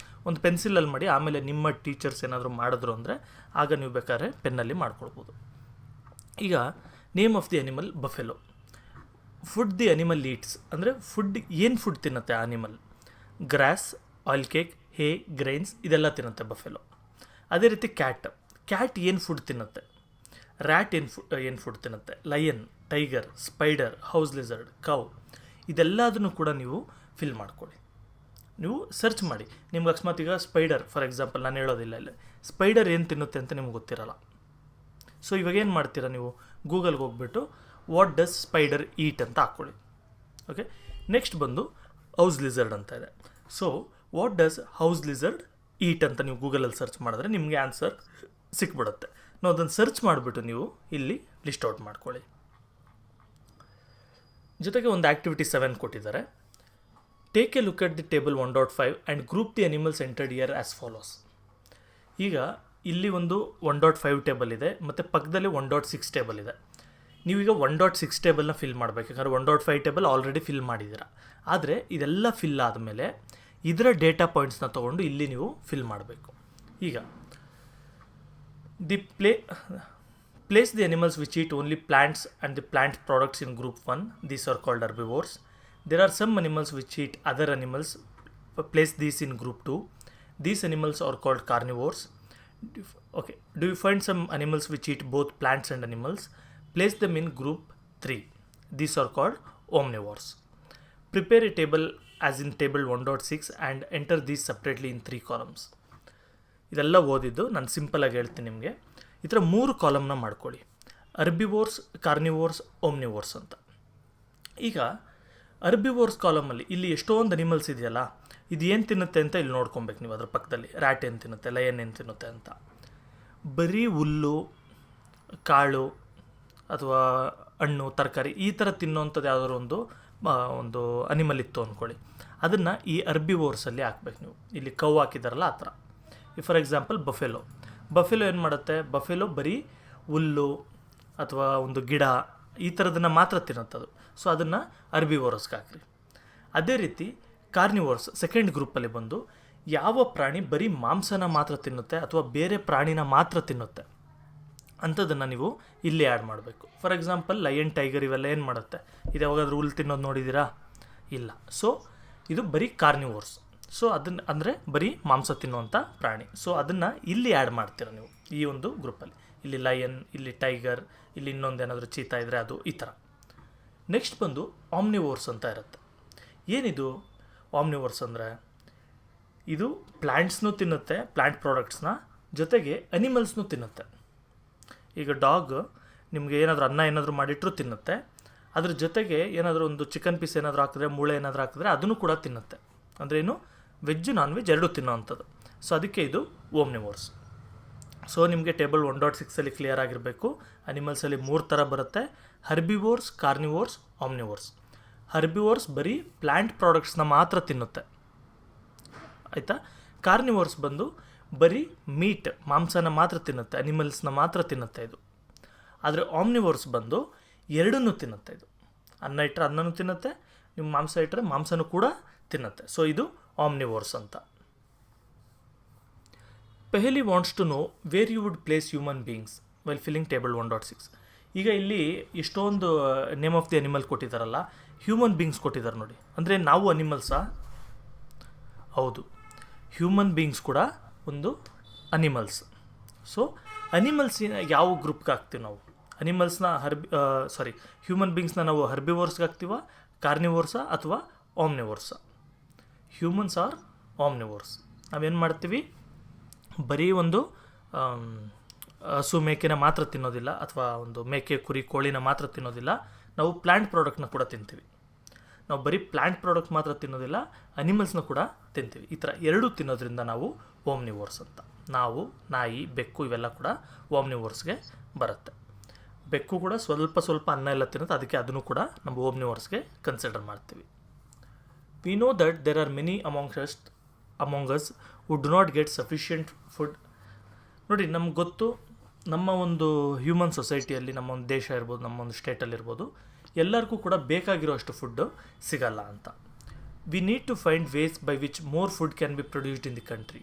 ಒಂದು ಪೆನ್ಸಿಲಲ್ಲಿ ಮಾಡಿ, ಆಮೇಲೆ ನಿಮ್ಮ ಟೀಚರ್ಸ್ ಏನಾದರೂ ಮಾಡಿದ್ರು ಅಂದರೆ ಆಗ ನೀವು ಬೇಕಾದ್ರೆ ಪೆನ್ನಲ್ಲಿ ಮಾಡ್ಕೊಳ್ಬೋದು. ಈಗ name of the animal buffalo. Food the animal eats ಅಂದರೆ ಏನು ಫುಡ್ ತಿನ್ನುತ್ತೆ ಆ ಅನಿಮಲ್? ಗ್ರಾಸ್, ಆಯಿಲ್ ಕೇಕ್, ಹೇ, ಗ್ರೈನ್ಸ್, ಇದೆಲ್ಲ ತಿನ್ನುತ್ತೆ ಬಫೆಲೋ. ಅದೇ ರೀತಿ ಕ್ಯಾಟ್ ಏನು ಫುಡ್ ತಿನ್ನುತ್ತೆ? ರ್ಯಾಟ್ ಏನು ಫುಡ್ ತಿನ್ನುತ್ತೆ? Lion, tiger, spider, house lizard, cow, ಇದೆಲ್ಲದನ್ನು ಕೂಡ ನೀವು ಫಿಲ್ ಮಾಡ್ಕೊಳ್ಳಿ. ನೀವು ಸರ್ಚ್ ಮಾಡಿ. ನಿಮ್ಗೆ ಅಕಸ್ಮಾತ್ ಈಗ ಸ್ಪೈಡರ್ ಫಾರ್ ಎಕ್ಸಾಂಪಲ್ ನಾನು ಹೇಳೋದಿಲ್ಲ, ಇಲ್ಲ ಸ್ಪೈಡರ್ ಏನು ತಿನ್ನುತ್ತೆ ಅಂತ ನಿಮ್ಗೆ ಗೊತ್ತಿರಲ್ಲ. ಸೊ ಇವಾಗ ಏನು ಮಾಡ್ತೀರಾ, ನೀವು ಗೂಗಲ್ಗೆ ಹೋಗ್ಬಿಟ್ಟು ವಾಟ್ ಡಸ್ ಸ್ಪೈಡರ್ ಈಟ್ ಅಂತ ಹಾಕ್ಕೊಳ್ಳಿ. ಓಕೆ, ನೆಕ್ಸ್ಟ್ ಬಂದು ಹೌಸ್ ಲಿಸರ್ಡ್ ಅಂತ ಇದೆ. So what does house lizard eat ಅಂತ ನೀವು ಗೂಗಲಲ್ಲಿ ಸರ್ಚ್ ಮಾಡಿದ್ರೆ ನಿಮಗೆ ಆನ್ಸರ್ ಸಿಕ್ಬಿಡುತ್ತೆ. ನಾವು ಅದನ್ನು ಸರ್ಚ್ ಮಾಡಿಬಿಟ್ಟು ನೀವು ಇಲ್ಲಿ ಲಿಸ್ಟ್ ಔಟ್ ಮಾಡ್ಕೊಳ್ಳಿ. ಜೊತೆಗೆ ಒಂದು ಆ್ಯಕ್ಟಿವಿಟಿ 7 ಕೊಟ್ಟಿದ್ದಾರೆ. Take A look at the table 1.5 and group the animals entered year as follows. ಈಗ ಇಲ್ಲಿ ಒಂದು 1.5 ಟೇಬಲ್ ಇದೆ ಮತ್ತು ಪಕ್ಕದಲ್ಲಿ 1.6 ಟೇಬಲ್ ಇದೆ. ನೀವೀಗ 1.6 ಟೇಬಲ್ನ ಫಿಲ್ ಮಾಡಬೇಕು, ಯಾಕಂದರೆ 1.5 ಟೇಬಲ್ ಆಲ್ರೆಡಿ ಫಿಲ್ ಮಾಡಿದ್ದೀರಾ. ಆದರೆ ಇದೆಲ್ಲ ಫಿಲ್ ಆದಮೇಲೆ ಇದರ ಡೇಟಾ ಪಾಯಿಂಟ್ಸ್ನ ತೊಗೊಂಡು ಇಲ್ಲಿ ನೀವು ಫಿಲ್ ಮಾಡಬೇಕು. ಈಗ place the animals which heat only plants and the plant products in group 1. These are called herbivores. There are some animals which eat other animals. Place these in group 2. These animals are called carnivores. Okay, do you find some animals which eat both plants and animals? Place them in group 3. These are called omnivores. Prepare a table as in table 1.6 and enter these separately in 3 columns. ಇದೆಲ್ಲ ಓದಿದ್ದು ನಾನು ಸಿಂಪಲಾಗಿ ಹೇಳ್ತೀನಿ ನಿಮಗೆ. ಈ ಥರ 3 ಕಾಲಮ್ನ ಮಾಡ್ಕೊಳ್ಳಿ, ಅರ್ಬಿವೋರ್ಸ್, ಕಾರ್ನಿವೋರ್ಸ್, ಓಮ್ನಿವೋರ್ಸ್ ಅಂತ. ಈಗ ಅರ್ಬಿವೋರ್ಸ್ ಕಾಲಮಲ್ಲಿ ಇಲ್ಲಿ ಎಷ್ಟೊಂದು ಅನಿಮಲ್ಸ್ ಇದೆಯಲ್ಲ, ಇದು ಏನು ತಿನ್ನುತ್ತೆ ಅಂತ ಇಲ್ಲಿ ನೋಡ್ಕೊಬೇಕು ನೀವು. ಅದ್ರ ಪಕ್ಕದಲ್ಲಿ ರ್ಯಾಟ್ ಏನು ತಿನ್ನುತ್ತೆ, ಲಯನ್ ಏನು ತಿನ್ನುತ್ತೆ ಅಂತ. ಬರೀ ಹುಲ್ಲು, ಕಾಳು ಅಥವಾ ಹಣ್ಣು, ತರಕಾರಿ ಈ ಥರ ತಿನ್ನೋವಂಥದ್ದು ಯಾವುದಾದ್ರು ಒಂದು ಅನಿಮಲ್ ಇತ್ತು ಅಂದ್ಕೊಳ್ಳಿ, ಅದನ್ನು ಈ ಅರ್ಬಿವೋರ್ಸಲ್ಲಿ ಹಾಕ್ಬೇಕು ನೀವು. ಇಲ್ಲಿ ಕೌ ಹಾಕಿದಾರಲ್ಲ ಆ ಥರ. ಫಾರ್ ಎಕ್ಸಾಂಪಲ್ ಬಫೆಲೋ ಏನು ಮಾಡುತ್ತೆ? ಬಫೆಲೋ ಬರೀ ಹುಲ್ಲು ಅಥವಾ ಒಂದು ಗಿಡ ಈ ಥರದನ್ನು ಮಾತ್ರ ತಿನ್ನುತ್ತದು. ಸೊ ಅದನ್ನು ಅರ್ಬಿವೋರ್ಸ್ಗೆ ಹಾಕ್ರಿ. ಅದೇ ರೀತಿ ಕಾರ್ನಿವೋರ್ಸ್ ಸೆಕೆಂಡ್ ಗ್ರೂಪಲ್ಲಿ ಬಂದು ಯಾವ ಪ್ರಾಣಿ ಬರೀ ಮಾಂಸನ ಮಾತ್ರ ತಿನ್ನುತ್ತೆ ಅಥವಾ ಬೇರೆ ಪ್ರಾಣಿನ ಮಾತ್ರ ತಿನ್ನುತ್ತೆ ಅಂಥದ್ದನ್ನು ನೀವು ಇಲ್ಲಿ ಆ್ಯಡ್ ಮಾಡಬೇಕು. ಫಾರ್ ಎಕ್ಸಾಂಪಲ್ ಲಯನ್, ಟೈಗರ್ ಇವೆಲ್ಲ ಏನು ಮಾಡುತ್ತೆ? ಇದು ಯಾವಾಗಾದ್ರೂ ಹುಲ್ಲು ತಿನ್ನೋದು ನೋಡಿದ್ದೀರಾ? ಇಲ್ಲ. ಸೊ ಇದು ಬರೀ ಕಾರ್ನಿವೋರ್ಸ್. ಸೊ ಅದನ್ನು ಅಂದರೆ ಬರೀ ಮಾಂಸ ತಿನ್ನುವಂಥ ಪ್ರಾಣಿ. ಸೊ ಅದನ್ನು ಇಲ್ಲಿ ಆ್ಯಡ್ ಮಾಡ್ತೀರ ನೀವು ಈ ಒಂದು ಗ್ರೂಪಲ್ಲಿ. ಇಲ್ಲಿ ಲಯನ್, ಇಲ್ಲಿ ಟೈಗರ್, ಇಲ್ಲಿ ಇನ್ನೊಂದು ಏನಾದರೂ ಚೀತಾ ಇದ್ದರೆ ಅದು, ಈ ಥರ. ನೆಕ್ಸ್ಟ್ ಬಂದು ಆಮ್ನಿವೋರ್ಸ್ ಅಂತ ಇರುತ್ತೆ. ಏನಿದು ಆಮ್ನಿವೋರ್ಸ್ ಅಂದರೆ, ಇದು ಪ್ಲ್ಯಾಂಟ್ಸ್ನೂ ತಿನ್ನುತ್ತೆ, ಪ್ಲ್ಯಾಂಟ್ ಪ್ರಾಡಕ್ಟ್ಸ್ನ, ಜೊತೆಗೆ ಅನಿಮಲ್ಸ್ನೂ ತಿನ್ನುತ್ತೆ. ಈಗ ಡಾಗ್ ನಿಮಗೆ ಏನಾದರೂ ಮಾಡಿಟ್ಟರು ತಿನ್ನುತ್ತೆ, ಅದ್ರ ಜೊತೆಗೆ ಏನಾದರೂ ಒಂದು ಚಿಕನ್ ಪೀಸ್ ಏನಾದರೂ ಹಾಕಿದ್ರೆ, ಮೂಳೆ ಏನಾದರೂ ಹಾಕಿದ್ರೆ ಅದನ್ನು ಕೂಡ ತಿನ್ನುತ್ತೆ. ಅಂದರೆ ಏನು, ವೆಜ್ ನಾನ್ ವೆಜ್ ಎರಡೂ ತಿನ್ನೋವಂಥದ್ದು. ಸೊ ಅದಕ್ಕೆ ಇದು ಓಮ್ನಿವೋರ್ಸ್. ಸೊ ನಿಮಗೆ ಟೇಬಲ್ 1.6 ಕ್ಲಿಯರ್ ಆಗಿರಬೇಕು. ಅನಿಮಲ್ಸಲ್ಲಿ 3 ಥರ ಬರುತ್ತೆ: ಹರ್ಬಿವೋರ್ಸ್, ಕಾರ್ನಿವೋರ್ಸ್, ಆಮ್ನಿವೋರ್ಸ್. ಹರ್ಬಿವೋರ್ಸ್ ಬರೀ ಪ್ಲ್ಯಾಂಟ್ ಪ್ರಾಡಕ್ಟ್ಸ್ನ ಮಾತ್ರ ತಿನ್ನುತ್ತೆ, ಆಯಿತಾ. ಕಾರ್ನಿವೋರ್ಸ್ ಬಂದು ಬರೀ ಮೀಟ್, ಮಾಂಸನ ಮಾತ್ರ ತಿನ್ನುತ್ತೆ, ಅನಿಮಲ್ಸ್ನ ಮಾತ್ರ ತಿನ್ನುತ್ತೆ ಇದು. ಆದರೆ ಆಮ್ನಿವೋರ್ಸ್ ಬಂದು ಎರಡನ್ನೂ ತಿನ್ನುತ್ತೆ. ಇದು ಅನ್ನ ಇಟ್ಟರೆ ಅನ್ನನೂ ತಿನ್ನುತ್ತೆ, ನಿಮ್ಮ ಮಾಂಸ ಇಟ್ಟರೆ ಮಾಂಸನೂ ಕೂಡ ತಿನ್ನುತ್ತೆ. ಸೊ ಇದು ಆಮ್ನಿವೋರ್ಸ್ ಅಂತ. Paheli wants to know where you would place human beings while filling table 1.6. ಈಗ ಇಲ್ಲಿ ಇಷ್ಟೊಂದು ನೇಮ್ ಆಫ್ ದಿ ಅನಿಮಲ್ ಕೊಟ್ಟಿದ್ದಾರಲ್ಲ, ಹ್ಯೂಮನ್ ಬೀಯಿಂಗ್ಸ್ ಕೊಟ್ಟಿದ್ದಾರೆ ನೋಡಿ. ಅಂದರೆ ನಾವು ಅನಿಮಲ್ಸಾ? ಹೌದು, ಹ್ಯೂಮನ್ ಬೀಯಿಂಗ್ಸ್ ಕೂಡ ಒಂದು ಅನಿಮಲ್ಸ್. ಸೊ ಅನಿಮಲ್ಸಿನ ಯಾವ ಗ್ರೂಪ್ಗೆ ಹಾಕ್ತೀವಿ ನಾವು? ಅನಿಮಲ್ಸ್ನ ಹ್ಯೂಮನ್ ಬೀಯಿಂಗ್ಸ್ನ ನಾವು ಹರ್ಬಿವೋರ್ಸ್ಗೆ ಹಾಕ್ತೀವ, ಕಾರ್ನಿವೋರ್ಸಾ ಅಥವಾ ಆಮ್ನಿವೋರ್ಸಾ? Humans R ಆಮ್ನಿವೋರ್ಸ್. ನಾವೇನು ಮಾಡ್ತೀವಿ, ಬರೀ ಒಂದು ಹಸು ಮೇಕೆನ ಮಾತ್ರ ತಿನ್ನೋದಿಲ್ಲ, ಅಥವಾ ಒಂದು ಮೇಕೆ ಕುರಿ ಕೋಳಿನ ಮಾತ್ರ ತಿನ್ನೋದಿಲ್ಲ, ನಾವು ಪ್ಲ್ಯಾಂಟ್ ಪ್ರಾಡಕ್ಟ್ನ ಕೂಡ ತಿಂತೀವಿ. ನಾವು ಬರೀ ಪ್ಲ್ಯಾಂಟ್ ಪ್ರಾಡಕ್ಟ್ ಮಾತ್ರ ತಿನ್ನೋದಿಲ್ಲ, ಅನಿಮಲ್ಸ್ನ ಕೂಡ ತಿಂತೀವಿ. ಈ ಥರ ಎರಡೂ ತಿನ್ನೋದ್ರಿಂದ ನಾವು ಓಮ್ನಿವೋರ್ಸ್ ಅಂತ. ನಾವು, ನಾಯಿ, ಬೆಕ್ಕು ಇವೆಲ್ಲ ಕೂಡ ಓಮ್ನಿವೋರ್ಸ್ಗೆ ಬರುತ್ತೆ. ಬೆಕ್ಕು ಕೂಡ ಸ್ವಲ್ಪ ಅನ್ನ ಎಲ್ಲ ತಿನ್ನುತ್ತೆ, ಅದಕ್ಕೆ ಅದನ್ನು ಕೂಡ ನಮ್ಮ ಓಮ್ನಿವೋರ್ಸ್ಗೆ ಕನ್ಸಿಡರ್ ಮಾಡ್ತೀವಿ. We know that there are many among us who do not get sufficient food. ನೋಡಿ, ನಮ್ಗೆ ಗೊತ್ತು, ನಮ್ಮ ಒಂದು ಹ್ಯೂಮನ್ ಸೊಸೈಟಿಯಲ್ಲಿ, ನಮ್ಮ ಒಂದು ದೇಶ ಇರ್ಬೋದು, ನಮ್ಮ ಒಂದು ಸ್ಟೇಟಲ್ಲಿರ್ಬೋದು, ಎಲ್ಲರಿಗೂ ಕೂಡ ಬೇಕಾಗಿರೋ ಅಷ್ಟು ಫುಡ್ಡು ಸಿಗಲ್ಲ ಅಂತ. We need to find ways by which more food can be produced in the country.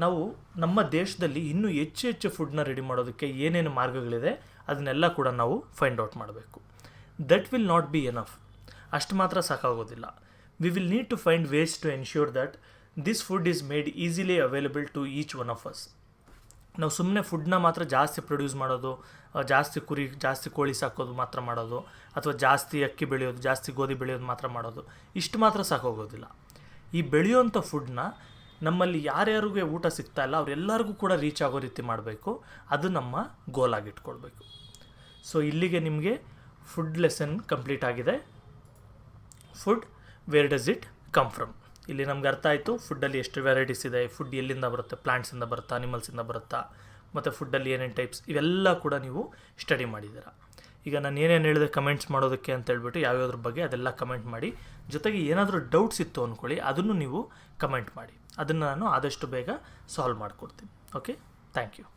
ನಾವು ನಮ್ಮ ದೇಶದಲ್ಲಿ ಇನ್ನೂ ಹೆಚ್ಚು ಫುಡ್ನ ರೆಡಿ ಮಾಡೋದಕ್ಕೆ ಏನೇನು ಮಾರ್ಗಗಳಿದೆ ಅದನ್ನೆಲ್ಲ ಕೂಡ ನಾವು ಫೈಂಡ್ ಔಟ್ ಮಾಡಬೇಕು. That will not be enough. ಅಷ್ಟು ಮಾತ್ರ ಸಾಕಾಗೋದಿಲ್ಲ. We will need to find ways to ensure that this food is made easily available to each one of us. ನಾವು ಸುಮ್ಮನೆ ಫುಡ್ನ ಮಾತ್ರ ಜಾಸ್ತಿ ಪ್ರೊಡ್ಯೂಸ್ ಮಾಡೋದು, ಜಾಸ್ತಿ ಕೋಳಿ ಸಾಕೋದು ಮಾತ್ರ ಮಾಡೋದು, ಅಥವಾ ಜಾಸ್ತಿ ಅಕ್ಕಿ ಬೆಳೆಯೋದು, ಜಾಸ್ತಿ ಗೋಧಿ ಬೆಳೆಯೋದು ಮಾತ್ರ ಮಾಡೋದು, ಇಷ್ಟು ಮಾತ್ರ ಸಾಕೋಗೋದಿಲ್ಲ. ಈ ಬೆಳೆಯುವಂಥ ಫುಡ್ನ ನಮ್ಮಲ್ಲಿ ಯಾರ್ಯಾರಿಗೆ ಊಟ ಸಿಗ್ತಾ ಇಲ್ಲ ಅವರೆಲ್ಲರಿಗೂ ಕೂಡ ರೀಚ್ ಆಗೋ ರೀತಿ ಮಾಡಬೇಕು. ಅದು ನಮ್ಮ ಗೋಲ್ ಆಗಿಟ್ಕೊಳ್ಬೇಕು. ಸೊ ಇಲ್ಲಿಗೆ ನಿಮಗೆ ಫುಡ್ ಲೆಸನ್ ಕಂಪ್ಲೀಟ್ ಆಗಿದೆ. Food, where does it come from? ಇಲ್ಲಿ ನಮ್ಗೆ ಅರ್ಥ ಆಯಿತು ಫುಡ್ಡಲ್ಲಿ ಎಷ್ಟು ವೆರೈಟೀಸ್ ಇದೆ, ಫುಡ್ ಎಲ್ಲಿಂದ ಬರುತ್ತೆ, ಪ್ಲಾಂಟ್ಸಿಂದ ಬರುತ್ತಾ, ಅನಿಮಲ್ಸಿಂದ ಬರುತ್ತಾ, ಮತ್ತು ಫುಡ್ಡಲ್ಲಿ ಏನೇನು ಟೈಪ್ಸ್, ಇವೆಲ್ಲ ಕೂಡ ನೀವು ಸ್ಟಡಿ ಮಾಡಿದ್ದೀರಾ. ಈಗ ನಾನು ಏನೇನು ಹೇಳಿದೆ ಕಮೆಂಟ್ಸ್ ಮಾಡೋದಕ್ಕೆ ಅಂತ ಹೇಳ್ಬಿಟ್ಟು ಯಾವ್ಯಾವ್ದ್ರ ಬಗ್ಗೆ ಅದೆಲ್ಲ ಕಮೆಂಟ್ ಮಾಡಿ. ಜೊತೆಗೆ ಏನಾದರೂ ಡೌಟ್ಸ್ ಇತ್ತು ಅಂದ್ಕೊಳ್ಳಿ, ಅದನ್ನು ನೀವು ಕಮೆಂಟ್ ಮಾಡಿ. ಅದನ್ನು ನಾನು ಆದಷ್ಟು ಬೇಗ ಸಾಲ್ವ್ ಮಾಡಿಕೊಡ್ತೀನಿ. Okay, thank you.